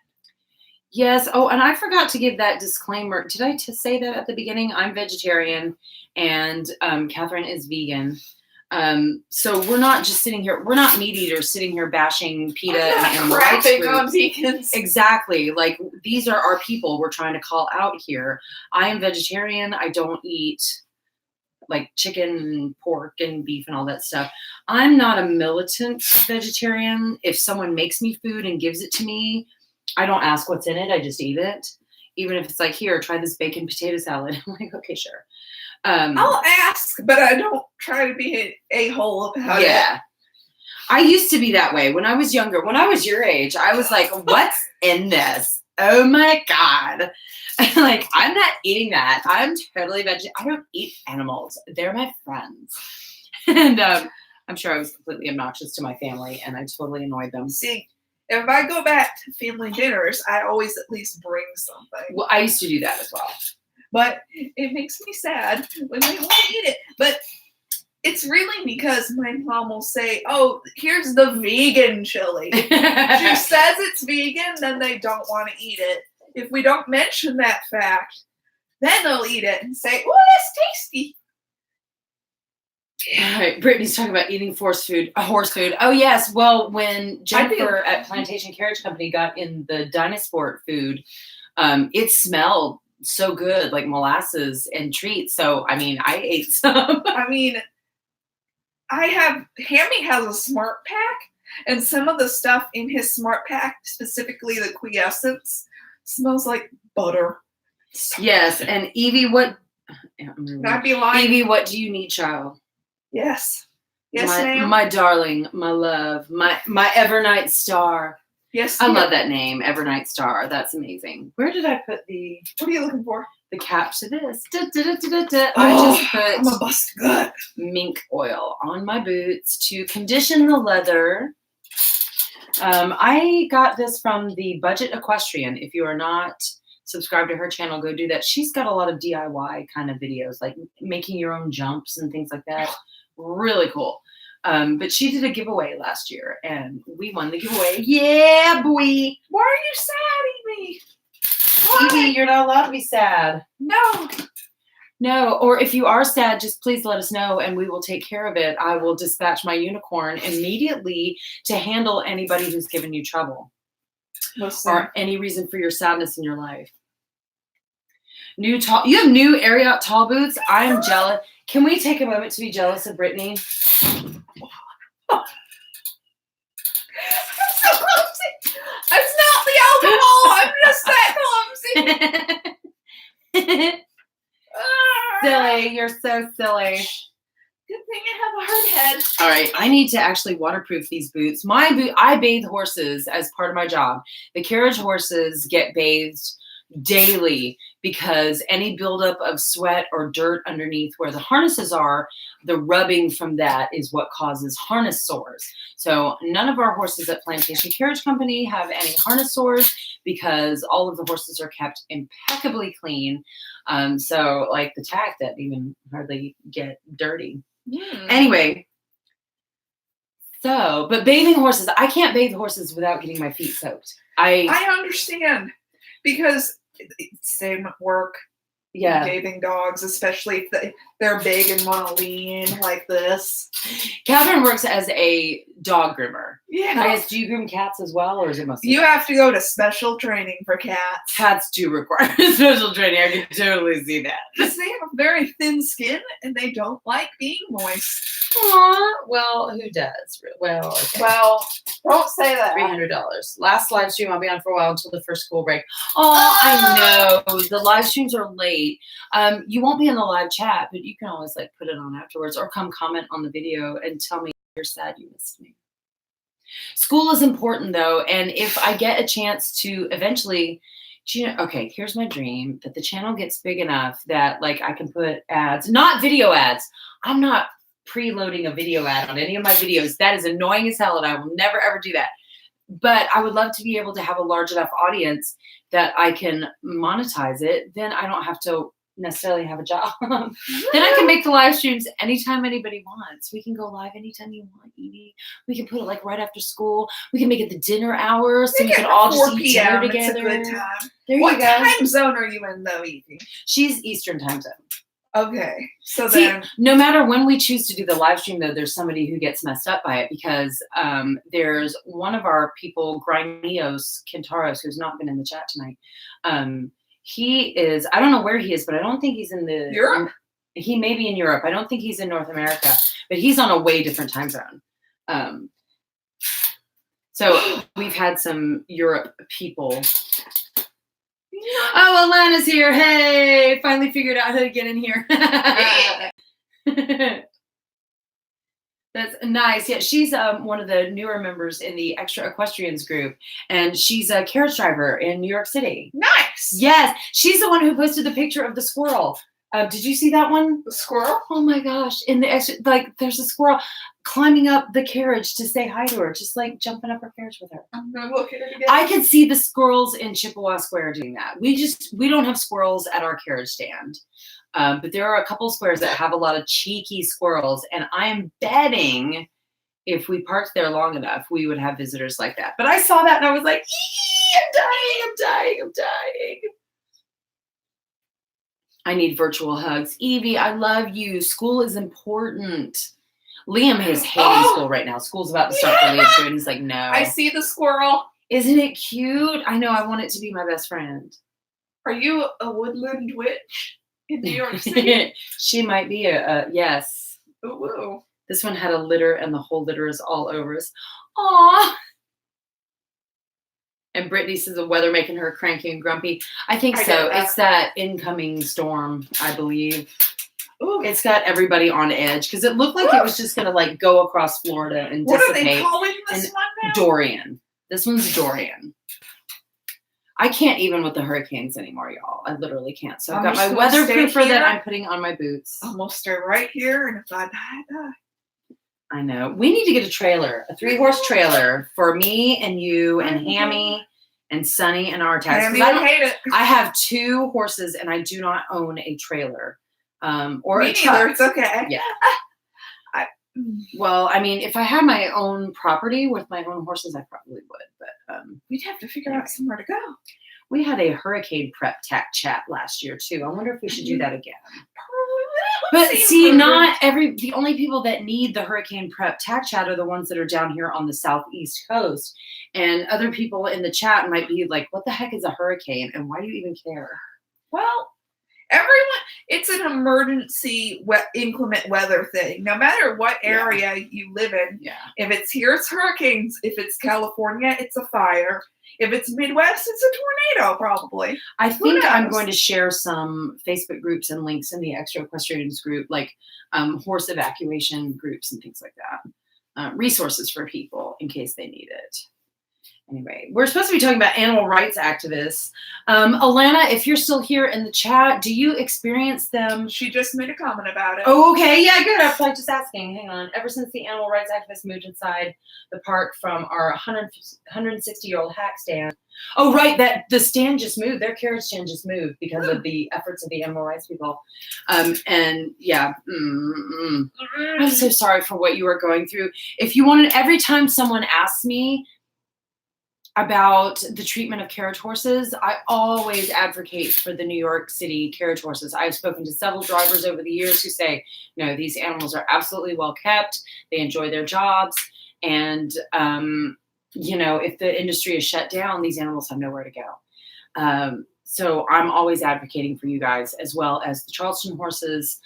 Yes. Oh, and I forgot to give that disclaimer. Did I say that at the beginning? I'm vegetarian and Catherine is vegan. So we're not just sitting here. We're not meat eaters sitting here bashing PETA and animal rights groups. On vegans. Exactly. Like these are our people we're trying to call out here. I am vegetarian. I don't eat like chicken and pork and beef and all that stuff. I'm not a militant vegetarian. If someone makes me food and gives it to me, I don't ask what's in it. I just eat it. Even if it's like, here, try this bacon potato salad. I'm like, okay, sure. I'll ask, but I don't try to be an a-hole about it. I used to be that way when I was younger. When I was your age, I was like, what's in this? Oh my God. Like, I'm not eating that. I'm totally vegetarian. I don't eat animals. They're my friends. And I'm sure I was completely obnoxious to my family and I totally annoyed them. See, if I go back to family dinners, I always at least bring something. Well, I used to do that as well. But it makes me sad when they want to eat it. But it's really because my mom will say, oh, here's the vegan chili. She says it's vegan, then they don't want to eat it. If we don't mention that fact, then they'll eat it and say, oh, that's tasty. Right. Brittany's talking about eating horse food. Oh, yes. Well, when Jennifer at Plantation Carriage Company got in the Dynasport food, it smelled so good, like molasses and treats. So, I mean, I ate some. I mean, Hammy has a smart pack, and some of the stuff in his smart pack, specifically the quiescence, smells like butter. Yes. And Evie, what? I'd be lying. Evie, what do you need, child? Yes. Yes, ma'am. My darling, my love, my Evernight Star. Yes. I love that name, Evernight Star. That's amazing. Where did I put what are you looking for? The cap to this. I just put I'm a bust gut. mink oil on my boots to condition the leather. I got this from the Budget Equestrian. If you are not subscribed to her channel, go do that. She's got a lot of DIY kind of videos, like making your own jumps and things like that. Really cool. But she did a giveaway last year, and we won the giveaway. Yeah, boy. Why are you sad, Evie? Evie, you're not allowed to be sad. No, or if you are sad, just please let us know and we will take care of it. I will dispatch my unicorn immediately to handle anybody who's given you trouble. Listen. Or any reason for your sadness in your life. You have new Ariat tall boots. I am jealous. Can we take a moment to be jealous of Brittany? I'm so clumsy. It's not the alcohol. I'm just that clumsy. Silly. You're so silly. Good thing I have a hard head. All right. I need to actually waterproof these boots. I bathe horses as part of my job. The carriage horses get bathed daily because any buildup of sweat or dirt underneath where the harnesses are, the rubbing from that is what causes harness sores. So none of our horses at Plantation Carriage Company have any harness sores because all of the horses are kept impeccably clean. So like the Tack that even hardly get dirty. Anyway, but bathing horses, I can't bathe horses without getting my feet soaked. I understand because same at work. Yeah. Bathing dogs, especially if they're big and want to lean like this. Catherine works as a dog groomer. Yeah. I guess, do you groom cats as well, or is it mostly You have to go to special training for cats. Cats do require special training. I can totally see that. Because they have very thin skin and they don't like being moist. Aww. Well, who does? Well, okay. Well, don't say that. $300. Last live stream I'll be on for a while until the first school break. Oh, I know. The live streams are late. You won't be in the live chat, but you can always like put it on afterwards or come comment on the video and tell me you're sad you missed me. School is important though, and if I get a chance to eventually, okay, here's my dream, that the channel gets big enough that like I can put ads, not video ads. I'm not preloading a video ad on any of my videos. That is annoying as hell and I will never ever do that. But I would love to be able to have a large enough audience that I can monetize it. Then I don't have to necessarily have a job. Then I can make the live streams anytime anybody wants. We can go live anytime you want, Edie. We can put it like right after school. We can make it the dinner hour so we can all just eat dinner together. It's a good time. What time zone are you in though, Evie? She's Eastern time zone. Okay. So See, then no matter when we choose to do the live stream though, there's somebody who gets messed up by it because there's one of our people, Grimios Kintaros, who's not been in the chat tonight. He is, I don't know where he is, but I don't think he's in the Europe. He may be in Europe. I don't think he's in North America, but he's on a way different time zone. So we've had some Europe people. Oh, Alana's here. Hey, finally figured out how to get in here. That's nice. Yeah, she's one of the newer members in the Extra Equestrians group, and she's a carriage driver in New York City. Nice. Yes, she's the one who posted the picture of the squirrel. Did you see that one? The squirrel? Oh my gosh! In the extra, like, there's a squirrel climbing up the carriage to say hi to her, just like jumping up her carriage with her. I'm gonna look at it again. I could see the squirrels in Chippewa Square doing that. We don't have squirrels at our carriage stand. But there are a couple squares that have a lot of cheeky squirrels, and I'm betting if we parked there long enough, we would have visitors like that. But I saw that and I was like, I'm dying. I need virtual hugs. Evie, I love you. School is important. Liam is hating school right now. School's about to start for Liam too, and he's like, no. I see the squirrel. Isn't it cute? I know, I want it to be my best friend. Are you a woodland witch in New York City? She might be yes. Ooh. This one had a litter and the whole litter is all over us. Aww. And Brittany says the weather making her cranky and grumpy. I think so. It's that incoming storm, I believe. Ooh. It's got everybody on edge because it looked like it was just going to like go across Florida and dissipate. What are they calling this one now? Dorian. This one's Dorian. I can't even with the hurricanes anymore, y'all. I literally can't. So I've got my weatherproofer that I'm putting on my boots. I'm going to stay right here, and if I die, I die. I know. We need to get a trailer, a 3-horse trailer for me and you and Hammy and Sunny and our tax. Hammy would hate it. I have 2 horses and I do not own a trailer or me a truck. neither. It's okay. Yeah. Well, I mean, if I had my own property with my own horses, I probably would. But We'd have to figure out somewhere to go. we had a hurricane prep tack chat last year too. I wonder if we should do that again. But see, not every, the only people that need the hurricane prep tack chat are the ones that are down here on the southeast coast. And other people in the chat might be like, what the heck is a hurricane? And why do you even care? Well, it's an emergency inclement weather thing. No matter what area you live in, if it's here, it's hurricanes. If it's California, it's a fire. If it's Midwest, it's a tornado, probably. I think I'm going to share some Facebook groups and links in the Extra Equestrians group, like horse evacuation groups and things like that. Resources for people in case they need it. Anyway, we're supposed to be talking about animal rights activists. Alana, if you're still here in the chat, do you experience them? She just made a comment about it. Oh, okay. Yeah, good. I was like just asking. Hang on. Ever since the animal rights activists moved inside the park from our 160-year-old hack stand. Oh, right. That the stand just moved. Their carriage stand just moved because of the efforts of the animal rights people. And yeah, I'm so sorry for what you are going through. If you wanted, every time someone asks me about the treatment of carriage horses, I always advocate for the New York City carriage horses. I've spoken to several drivers over the years who say, no, these animals are absolutely well kept. They enjoy their jobs. And, you know, if the industry is shut down, these animals have nowhere to go. So I'm always advocating for you guys, as well as the Charleston horses,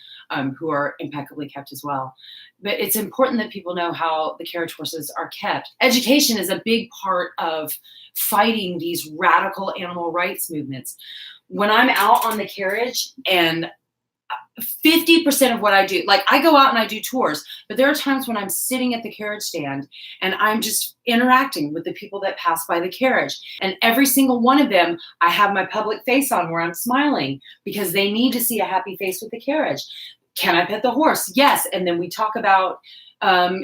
who are impeccably kept as well. But it's important that people know how the carriage horses are kept. Education is a big part of fighting these radical animal rights movements. When I'm out on the carriage, and 50% of what I do, like I go out and I do tours, but there are times when I'm sitting at the carriage stand and I'm just interacting with the people that pass by the carriage. And every single one of them, I have my public face on where I'm smiling because they need to see a happy face with the carriage. Can I pet the horse? Yes. And then we talk about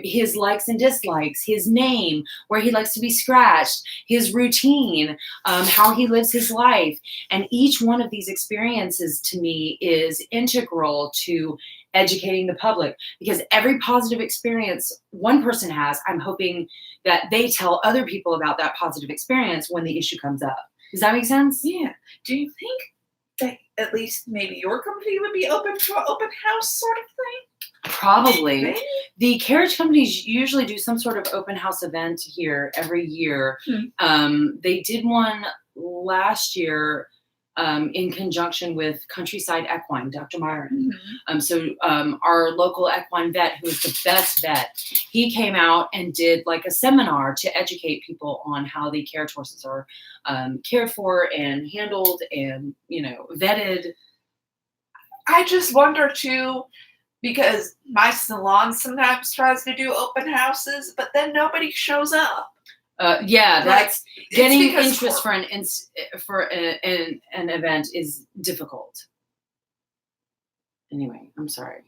his likes and dislikes, his name, where he likes to be scratched, his routine, how he lives his life. And each one of these experiences to me is integral to educating the public, because every positive experience one person has, I'm hoping that they tell other people about that positive experience when the issue comes up. Does that make sense? Yeah. Do you think that at least maybe your company would be open to an open house sort of thing? Probably. Maybe. The carriage companies usually do some sort of open house event here every year. They did one last year in conjunction with Countryside Equine, Dr. Myron. So our local equine vet, who is the best vet, he came out and did like a seminar to educate people on how the carriage horses are cared for and handled and, you know, vetted. I just wonder too, because my salon sometimes tries to do open houses, but then nobody shows up. Yeah, that's getting interest because for an event is difficult. Anyway, I'm sorry.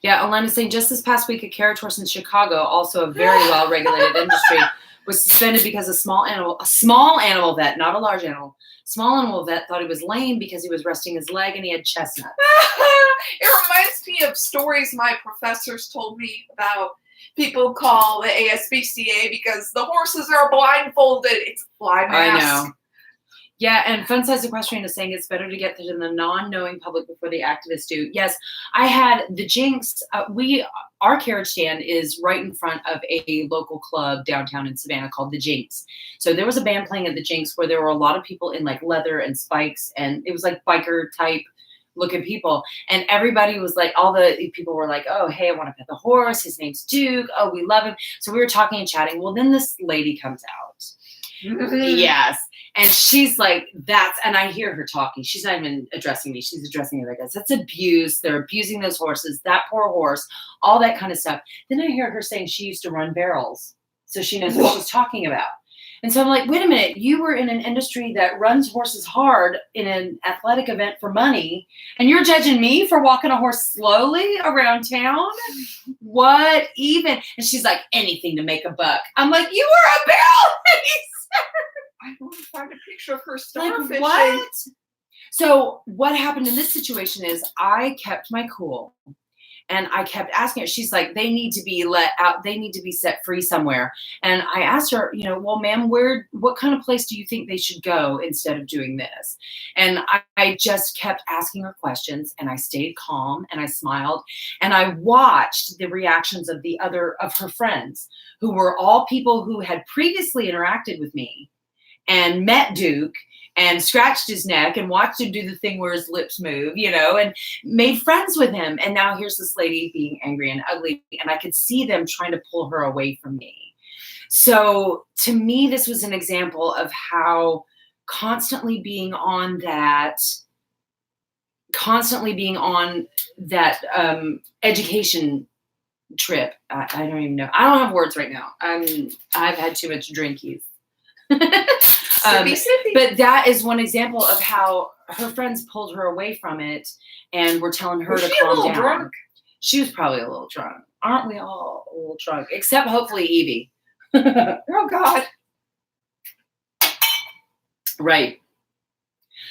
Yeah, Elena's saying just this past week, a carriage horse in Chicago, also a very well-regulated industry, was suspended because a small animal vet, not a large animal, small animal vet thought he was lame because he was resting his leg and he had chestnut. It reminds me of stories my professors told me about people call the ASPCA because the horses are blindfolded. It's blind mask. I know. Yeah, and Fun Size Equestrian is saying it's better to get to the non-knowing public before the activists do. Yes, I had the Jinx. Our carriage stand is right in front of a local club downtown in Savannah called the Jinx. So there was a band playing at the Jinx where there were a lot of people in like leather and spikes, and it was like biker type looking people. And everybody was like, all the people were like, oh, hey, I want to pet the horse. His name's Duke. Oh, we love him. So we were talking and chatting. Well, then this lady comes out. Yes. And she's like, and I hear her talking. She's not even addressing me. She's addressing me like this. That's abuse. They're abusing those horses, that poor horse, all that kind of stuff. Then I hear her saying she used to run barrels. So she knows what she's talking about. And so I'm like, wait a minute, you were in an industry that runs horses hard in an athletic event for money, and you're judging me for walking a horse slowly around town? What even? And she's like, anything to make a buck. I'm like, you were a barrel racer. I want to find a picture of her starfishing. Like, what? So what happened in this situation is I kept my cool. And I kept asking her, she's like, they need to be let out. They need to be set free somewhere. And I asked her, well, ma'am, what kind of place do you think they should go instead of doing this? And I just kept asking her questions, and I stayed calm and I smiled, and I watched the reactions of her friends, who were all people who had previously interacted with me and met Duke and scratched his neck and watched him do the thing where his lips move, and made friends with him. And now here's this lady being angry and ugly, and I could see them trying to pull her away from me. So to me, this was an example of how constantly being on that education trip. I don't even know. I don't have words right now. I've had too much drinkies. But that is one example of how her friends pulled her away from it and were telling her to calm down. Drunk? She was probably a little drunk. Aren't we all a little drunk? Except hopefully Evie. Oh God. Right.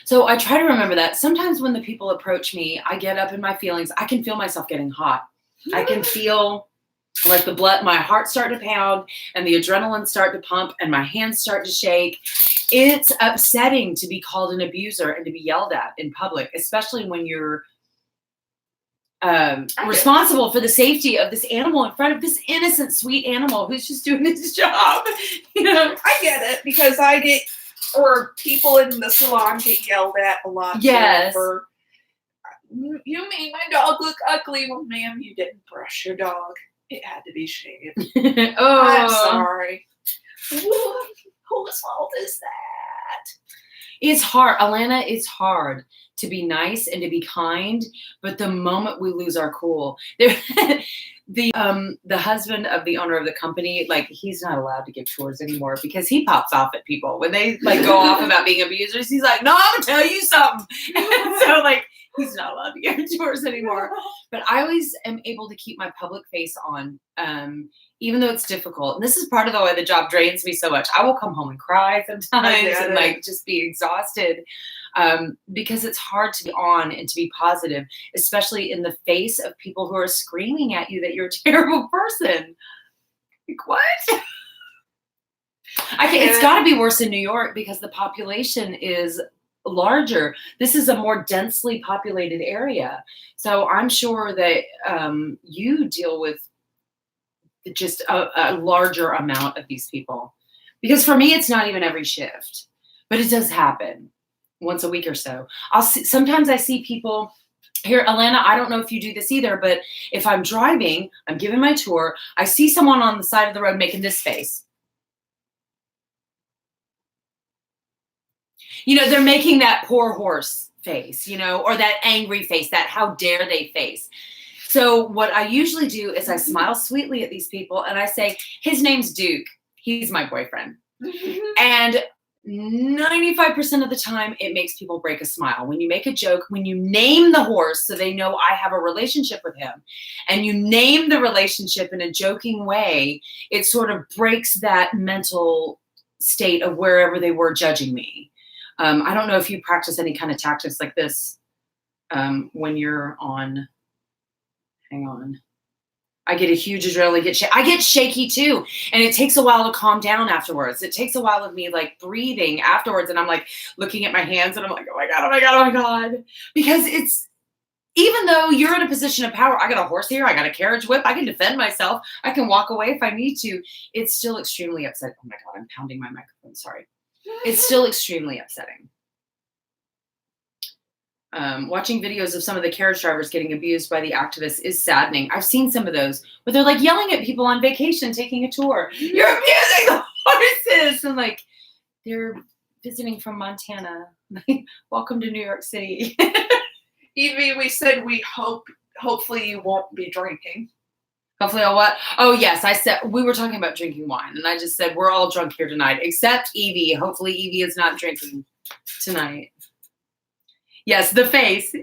So I try to remember that. Sometimes when the people approach me, I get up in my feelings. I can feel myself getting hot. I can feel like my heart start to pound and the adrenaline start to pump and my hands start to shake. It's upsetting to be called an abuser and to be yelled at in public, especially when you're responsible for the safety of this animal in front of this innocent, sweet animal who's just doing his job. I get it, because people in the salon get yelled at a lot. Yes. You made my dog look ugly. Well, ma'am, you didn't brush your dog. It had to be shaved. Oh, I'm sorry. Whose fault is that? It's hard, Alana. It's hard to be nice and to be kind, but the moment we lose our cool, the husband of the owner of the company, like, he's not allowed to give tours anymore because he pops off at people when they go off about being abusers. He's like, no, I'm gonna tell you something. So he's not allowed to give tours anymore. But I always am able to keep my public face on, even though it's difficult. And this is part of the way the job drains me so much. I will come home and cry sometimes and just be exhausted, because it's hard to be on and to be positive, especially in the face of people who are screaming at you that you're a terrible person. Like, what? It's got to be worse in New York because the population is larger. This is a more densely populated area. So I'm sure that you deal with just a larger amount of these people. Because for me, it's not even every shift, but it does happen once a week or so. Sometimes I see people here, Alana, I don't know if you do this either, but if I'm driving, I'm giving my tour, I see someone on the side of the road making this face. They're making that poor horse face, or that angry face, that how dare they face. So what I usually do is I smile sweetly at these people and I say, his name's Duke. He's my boyfriend. And 95% of the time, it makes people break a smile. When you make a joke, when you name the horse so they know I have a relationship with him, and you name the relationship in a joking way, it sort of breaks that mental state of wherever they were judging me. I don't know if you practice any kind of tactics like this when you're on. Hang on. I get a huge adrenaline. I get shaky too. And it takes a while to calm down afterwards. It takes a while of me breathing afterwards. And I'm looking at my hands and I'm like, oh my God, oh my God, oh my God. Because even though you're in a position of power, I got a horse here, I got a carriage whip, I can defend myself, I can walk away if I need to. It's still extremely upsetting. Oh my God, I'm pounding my microphone, sorry. It's still extremely upsetting. Watching videos of some of the carriage drivers getting abused by the activists is saddening. I've seen some of those where they're yelling at people on vacation, taking a tour. You're abusing the horses! And they're visiting from Montana. Welcome to New York City. Evie, we said hopefully you won't be drinking. Hopefully I'll what? Oh, yes. I said, we were talking about drinking wine, and I just said, we're all drunk here tonight, except Evie. Hopefully Evie is not drinking tonight. Yes, the face.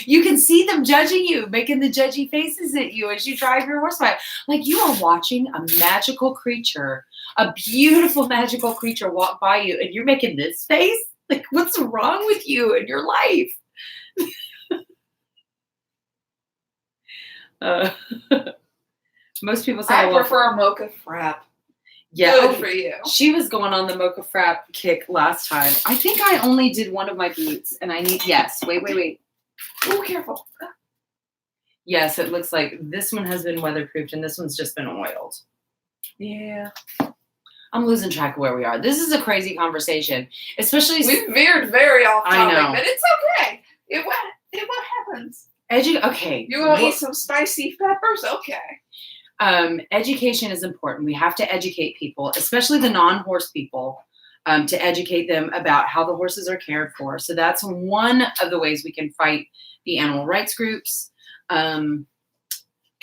You can see them judging you, making the judgy faces at you as you drive your horse by. You are watching a magical creature, a beautiful magical creature walk by you, and you're making this face? What's wrong with you in your life? Uh, most people say I prefer a mocha frap. Yeah, Good for you. She was going on the mocha frap kick last time. I think I only did one of my boots, and I need wait. Oh, careful. Yes, it looks like this one has been weatherproofed, and this one's just been oiled. Yeah. I'm losing track of where we are. This is a crazy conversation, especially we veered very off topic, I know. But it's okay. It what happens. Okay. You want to eat some spicy peppers? Okay. Education is important. We have to educate people, especially the non-horse people, to educate them about how the horses are cared for. So that's one of the ways we can fight the animal rights groups. What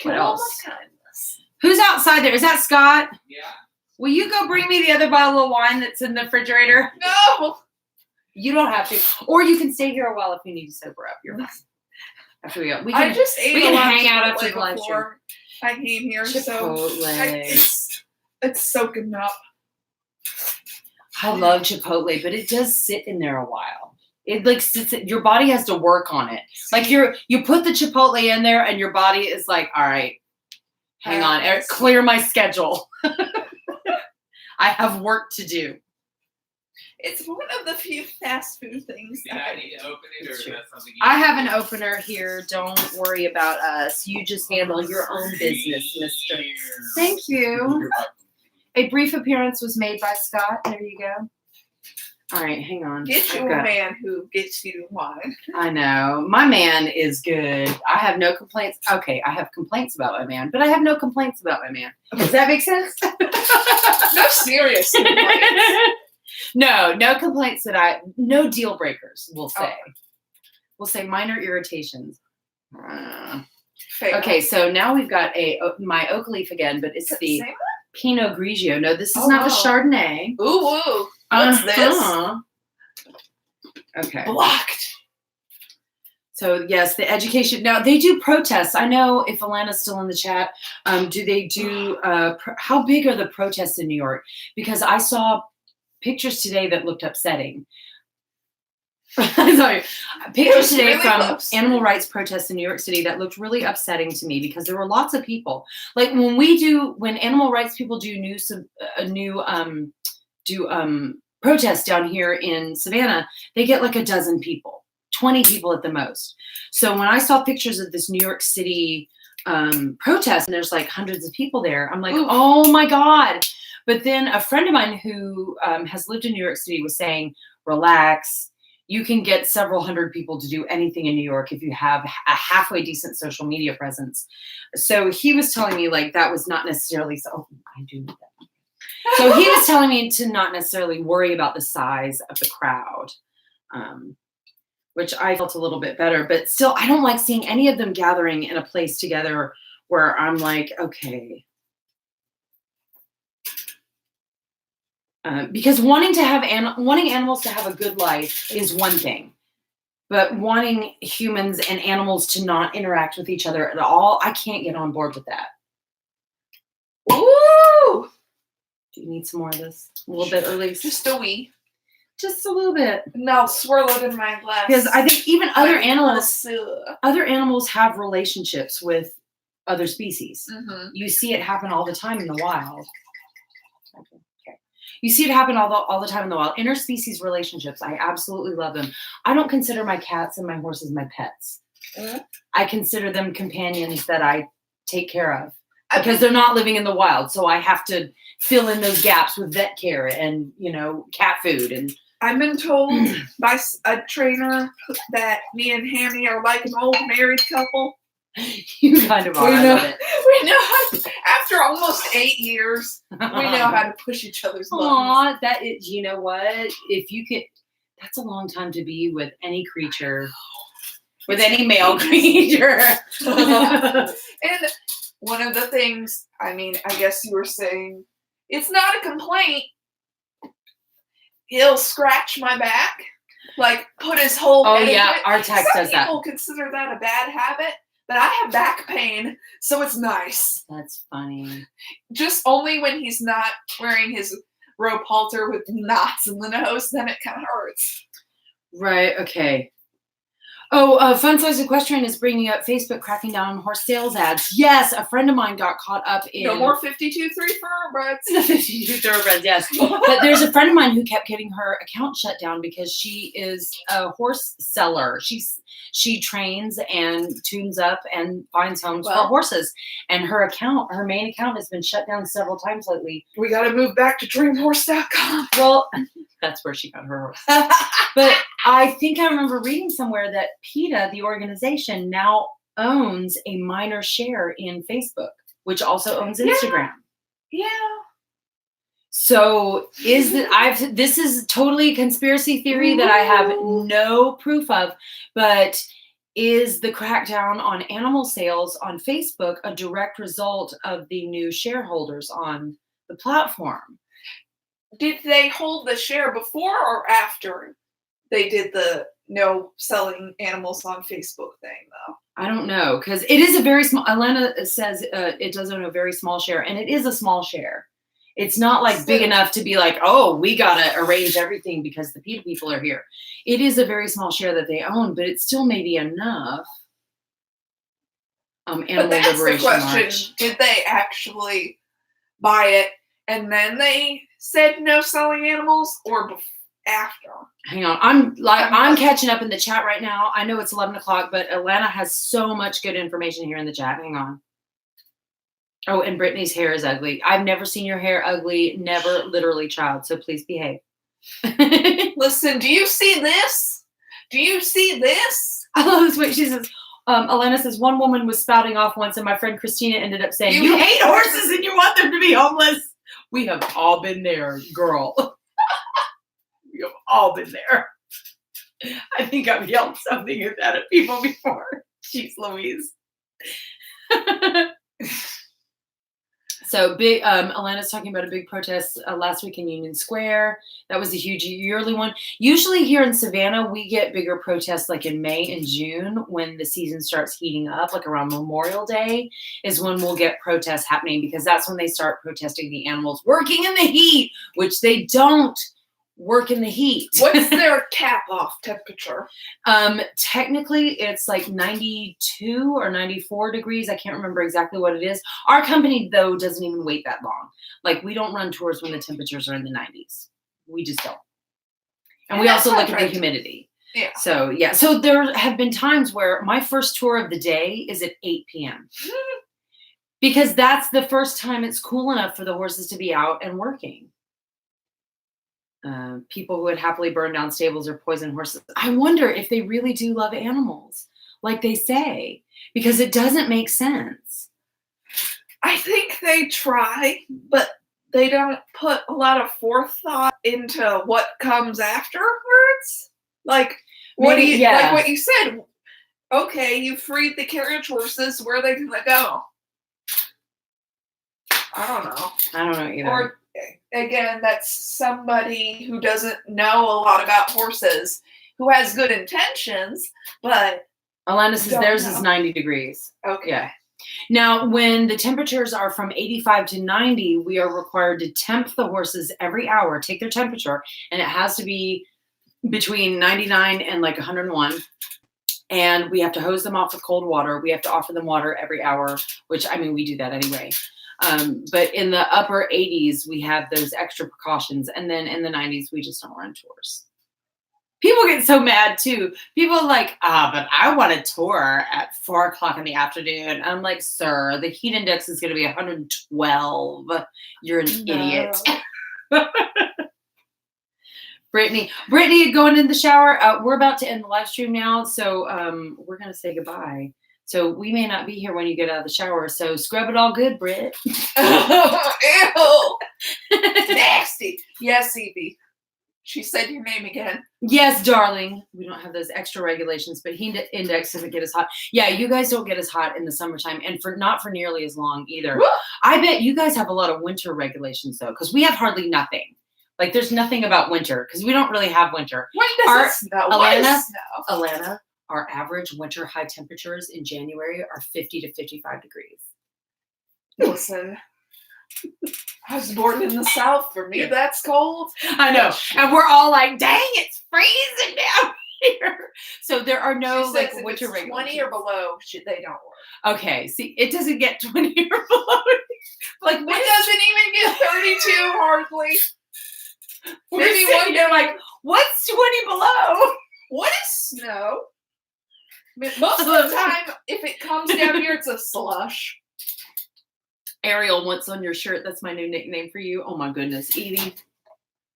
else? Who's outside there? Is that Scott? Yeah. Will you go bring me the other bottle of wine that's in the refrigerator? No. You don't have to. Or you can stay here a while if you need to sober up. You're fine. After we go. I just ate we can a lot hang out of after the Chipotle live stream. before I came here, Chipotle. so it's soaking up. I love Chipotle, but it does sit in there a while. It like sits. Your body has to work on it. Like you put the Chipotle in there, and your body is like, all right, hang on, clear my schedule. I have work to do. It's one of the few fast food things. Did I need to open it, or is that something you I have an opener here. Don't worry about us. You just handle your own business, mister. Thank you. A brief appearance was made by Scott. There you go. All right, hang on. Get you a man who gets you wine. I know. My man is good. I have no complaints. Okay, I have complaints about my man, but I have no complaints about my man. Does that make sense? No serious complaints. No complaints no deal breakers, we'll say. Oh. We'll say minor irritations. Okay, so now we've got my oak leaf again, but it's the Pinot Grigio. No, this is not the Chardonnay. Ooh. What's this? Okay. Blocked. So yes, the education. Now they do protests. I know if Alana's still in the chat, do they do, how big are the protests in New York? Because I saw pictures today that looked upsetting. Sorry. Pictures today really from close. Animal rights protests in New York City that looked really upsetting to me because there were lots of people. Like when animal rights people do protests down here in Savannah, they get like a dozen people, 20 people at the most. So when I saw pictures of this New York City protest and there's like hundreds of people there, I'm like, ooh. Oh my God. But then a friend of mine who has lived in New York City was saying, relax. You can get several hundred people to do anything in New York if you have a halfway decent social media presence. So he was telling me like that was not necessarily so. Oh, I do that. So he was telling me to not necessarily worry about the size of the crowd, which I felt a little bit better. But still, I don't like seeing any of them gathering in a place together where I'm like, okay. Because wanting animals to have a good life is one thing, but wanting humans and animals to not interact with each other at all, I can't get on board with that. Ooh! Do you need some more of this? A little bit, or least? Just a wee. Just a little bit. And I'll swirl it in my glass. Because I think even other animals have relationships with other species. Mm-hmm. You see it happen all the time in the wild. Okay. You see it happen all the time in the wild. Interspecies relationships, I absolutely love them. I don't consider my cats and my horses my pets. Mm-hmm. I consider them companions that I take care of because they're not living in the wild. So I have to fill in those gaps with vet care and, cat food. And I've been told by a trainer that me and Hammy are like an old married couple. You kind of are. We know after almost 8 years, we know how to push each other's buttons. Aw, that is, you know what? If you could, that's a long time to be with any creature, with any male creature. And one of the things, I guess you were saying, it's not a complaint. He'll scratch my back, like put his whole head in it. Our Tack does that. Some people consider that a bad habit. But I have back pain, so it's nice. That's funny. Just only when he's not wearing his rope halter with knots in the nose, then it kind of hurts. Right, okay. Oh, Fun Size Equestrian is bringing up Facebook cracking down on horse sales ads. Yes, a friend of mine got caught up in... No more 52 thoroughbreds. The 52 thoroughbreds, yes. But there's a friend of mine who kept getting her account shut down because she is a horse seller. She trains and tunes up and finds homes for horses. And her main account has been shut down several times lately. We got to move back to dreamhorse.com. Well, that's where she got her horse. But I think I remember reading somewhere that PETA, the organization, now owns a minor share in Facebook, which also owns Instagram. Yeah. So this is totally a conspiracy theory that I have no proof of, but is the crackdown on animal sales on Facebook a direct result of the new shareholders on the platform? Did they hold the share before or after they did the no selling animals on Facebook thing, though? I don't know, because it is a very small... Elena says it does own a very small share, and it is a small share. It's not like big enough to be like, oh, we got to arrange everything because the PETA people are here. It is a very small share that they own, but it still may be enough. Animal but that's Liberation the question. March. Did they actually buy it and then they said no selling animals, or after? Hang on. I'm catching up in the chat right now. I know it's 11 o'clock, but Alana has so much good information here in the chat. Hang on. Oh, and Brittany's hair is ugly. I've never seen your hair ugly. Never, literally, child. So please behave. Listen, do you see this? Do you see this? I love this way she says. Alana says, one woman was spouting off once, and my friend Christina ended up saying, you hate horses and you want them to be homeless. We have all been there, girl. We have all been there. I think I've yelled something at that at people before. Jeez Louise. So big, Alana's talking about a big protest last week in Union Square. That was a huge yearly one. Usually here in Savannah, we get bigger protests like in May and June when the season starts heating up, like around Memorial Day is when we'll get protests happening, because that's when they start protesting the animals working in the heat, which they don't work in the heat. What's their cap off temperature? Technically it's like 92 or 94 degrees. I can't remember exactly what it is. Our company though doesn't even wait that long. Like we don't run tours when the temperatures are in the 90s. We just don't. And we also look at the humidity. Yeah. So yeah. So there have been times where my first tour of the day is at 8 p.m. because that's the first time it's cool enough for the horses to be out and working. People who would happily burn down stables or poison horses. I wonder if they really do love animals, like they say, because it doesn't make sense. I think they try, but they don't put a lot of forethought into what comes afterwards. Like what like what you said. Okay, you freed the carriage horses. Where are they gonna go? I don't know either. Or again, that's somebody who doesn't know a lot about horses, who has good intentions, but Alana says theirs is 90 degrees. Okay. Yeah. Now, when the temperatures are from 85 to 90, we are required to temp the horses every hour, take their temperature, and it has to be between 99 and like 101. And we have to hose them off with cold water. We have to offer them water every hour, which, I mean, we do that anyway. But in the upper 80s, we have those extra precautions. And then in the 90s, we just don't run tours. People get so mad too. People are like, but I want a tour at 4 o'clock in the afternoon. I'm like, sir, the heat index is going to be 112. You're an idiot. Brittany, going in the shower. We're about to end the live stream now. So we're going to say goodbye. So we may not be here when you get out of the shower. So scrub it all good, Britt. Ew. Nasty. Yes, Evie. She said your name again. Yes, darling. We don't have those extra regulations, but heat index doesn't get as hot. Yeah, you guys don't get as hot in the summertime, and not for nearly as long either. I bet you guys have a lot of winter regulations, though, because we have hardly nothing. Like, there's nothing about winter, because we don't really have winter. When does it snow? Alana, our average winter high temperatures in January are 50 to 55 degrees. Listen, I was born in the South. For me, that's cold. I know. And we're all like, dang, it's freezing now. here. So there are no She like says if winter it's regulations. 20 or below, they don't work. Okay, see, it doesn't get 20 or below. Like, It doesn't even get 32 hardly. we're Maybe sitting one here day. like, what's 20 below? What is snow? Most of the time, if it comes down here, it's a slush. Ariel, what's on your shirt? That's my new nickname for you. Oh my goodness, Edie,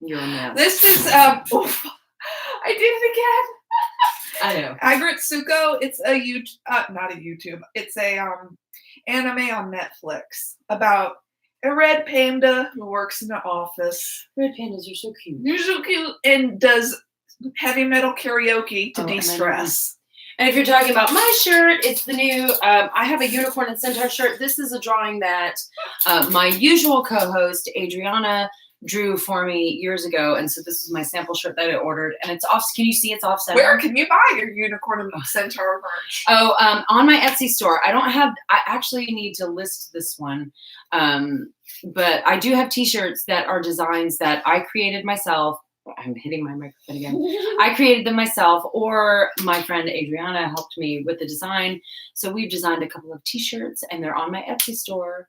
you're a mess. This is oof, I did it again. I know. Agritsuko. It's a not a YouTube. It's a anime on Netflix about a red panda who works in an office. Red pandas are so cute. They're so cute and does heavy metal karaoke to Oh, de-stress. And if you're talking about my shirt, it's the new, I have a unicorn and centaur shirt. This is a drawing that my usual co-host, Adriana, drew for me years ago. And so this is my sample shirt that I ordered. And it's off, can you see it's off center? Where can you buy your unicorn and centaur merch? Oh, on my Etsy store. I actually need to list this one. But I do have t-shirts that are designs that I created myself. I'm hitting my microphone again. I created them myself, or my friend Adriana helped me with the design. So we've designed a couple of t-shirts and they're on my Etsy store.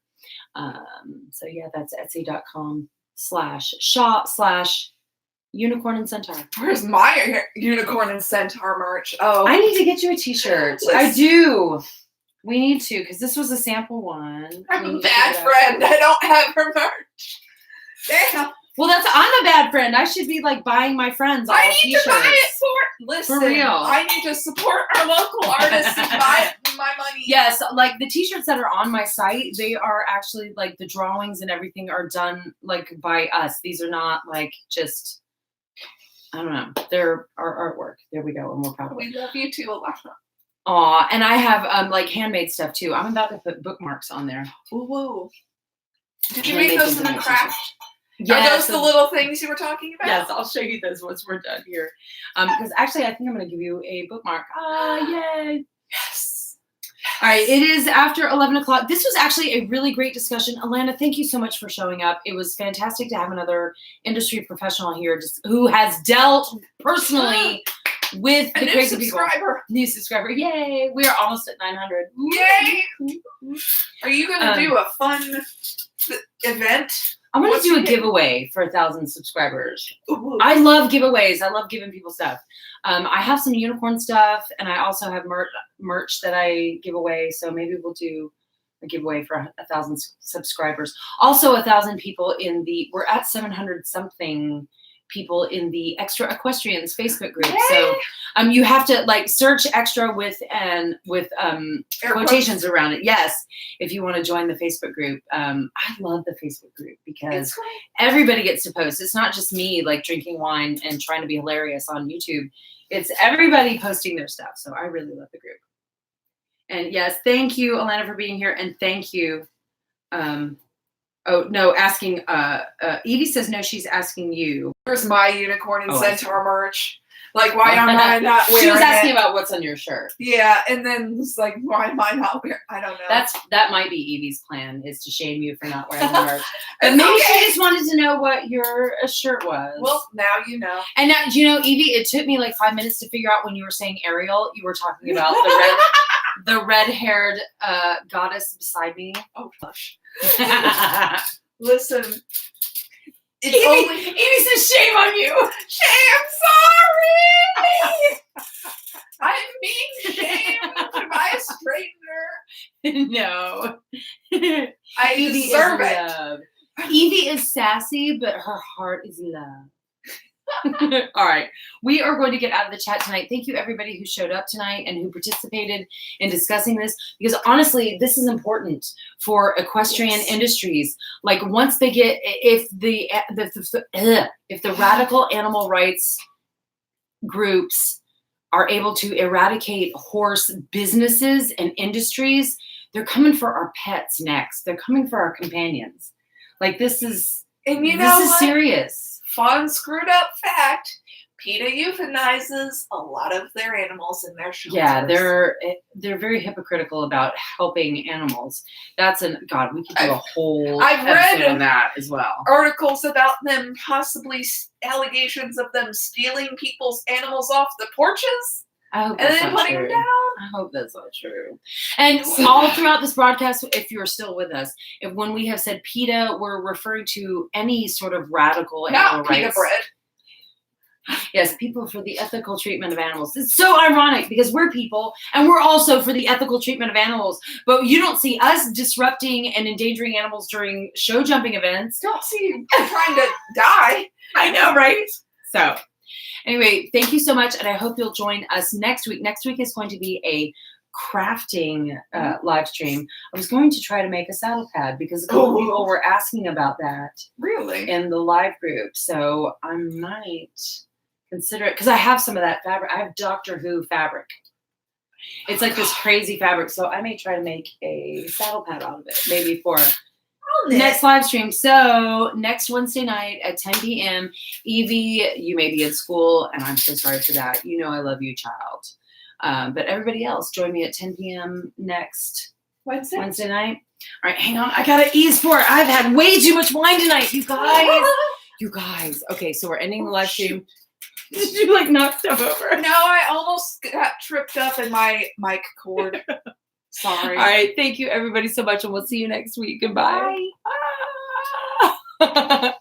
So yeah, that's etsy.com/shop/unicorn and centaur. Where's my unicorn and centaur merch? Oh, I need to get you a t-shirt. I do. We need to, because this was a sample one. I'm a bad friend. I don't have her merch. Damn. Well, I'm a bad friend. I should be like buying my friends all I need t-shirts. to buy it Listen, For real. I need to support our local artists and buy my money. Yes, like the t-shirts that are on my site, they are actually like the drawings and everything are done like by us. These are not like just, I don't know. They're our artwork. There we go. And we're proud of it. We love you too, Alana. Aw, and I have like handmade stuff too. I'm about to put bookmarks on there. Ooh, woo. Did you Handmade make those things in in a my craft? Yes, Are those the little things you were talking about? Yes, I'll show you those once we're done here. Because actually, I think I'm going to give you a bookmark. Yay! Yes. All right, it is after 11 o'clock. This was actually a really great discussion. Alana, thank you so much for showing up. It was fantastic to have another industry professional here who has dealt personally with the crazy people. New subscriber. Yay! We are almost at 900. Yay! Are you going to do a fun event? I'm going to do a giveaway for 1,000 subscribers. Ooh. I love giveaways. I love giving people stuff. I have some unicorn stuff, and I also have merch that I give away. So maybe we'll do a giveaway for 1,000 subscribers. Also, 1,000 people we're at 700 something people in the Extra Equestrians Facebook group. Yay! So you have to like search extra with quotations around it. Yes, if you want to join the Facebook group. I love the Facebook group because everybody gets to post. It's not just me like drinking wine and trying to be hilarious on YouTube. It's everybody posting their stuff. So I really love the group. And yes, thank you, Alana, for being here. And thank you. Oh, no, asking, Evie says, no, she's asking you. Where's my unicorn and centaur merch? Like, why am I not wearing it? She was asking about what's on your shirt. Yeah, and then it's like, why am I not wearing I don't know. That might be Evie's plan, is to shame you for not wearing the merch. But maybe she just wanted to know what your shirt was. Well, now you know. And now, you know, Evie, it took me like 5 minutes to figure out when you were saying Ariel, you were talking about the red-haired goddess beside me. Oh, gosh. Listen. Evie says shame on you. Shame, sorry. I'm being shamed by a stranger. No. I deserve it. Evie is sassy, but her heart is love. All right. We are going to get out of the chat tonight. Thank you, everybody who showed up tonight and who participated in discussing this, because honestly, this is important for equestrian industries. Like once they get, if the radical animal rights groups are able to eradicate horse businesses and industries, they're coming for our pets next. They're coming for our companions. Like this is, and you know this is serious. Fun screwed up fact, PETA euthanizes a lot of their animals in their shelters. Yeah, they're very hypocritical about helping animals. That's God. We could do a whole I've episode read on that as well. Articles about them possibly allegations of them stealing people's animals off the porches I hope and that's then not putting true. them down. I hope that's not true. And all throughout this broadcast, if you're still with us, when we have said PETA, we're referring to any sort of radical animal Not PETA rights. bread. Yes, people for the ethical treatment of animals. It's so ironic because we're people and we're also for the ethical treatment of animals. But you don't see us disrupting and endangering animals during show jumping events. Don't see you trying to die. I know, right? So anyway, thank you so much. And I hope you'll join us next week. Next week is going to be a crafting live stream. I was going to try to make a saddle pad because a couple of people were asking about that. Really? In the live group. So I might consider it because I have some of that fabric. I have Doctor Who fabric. It's like this crazy fabric. So I may try to make a saddle pad out of it, maybe for next live stream. So next Wednesday night at 10 p.m. Evie, you may be in school, and I'm so sorry for that. You know I love you, child. But everybody else, join me at 10 p.m. next Wednesday night. All right, hang on. I gotta ease for it. I've had way too much wine tonight, you guys. You guys. Okay, so we're ending the live stream. Did you like knock stuff over? No, I almost got tripped up in my mic cord. Sorry. All right, thank you everybody so much, and we'll see you next week. Goodbye. Bye. Ah.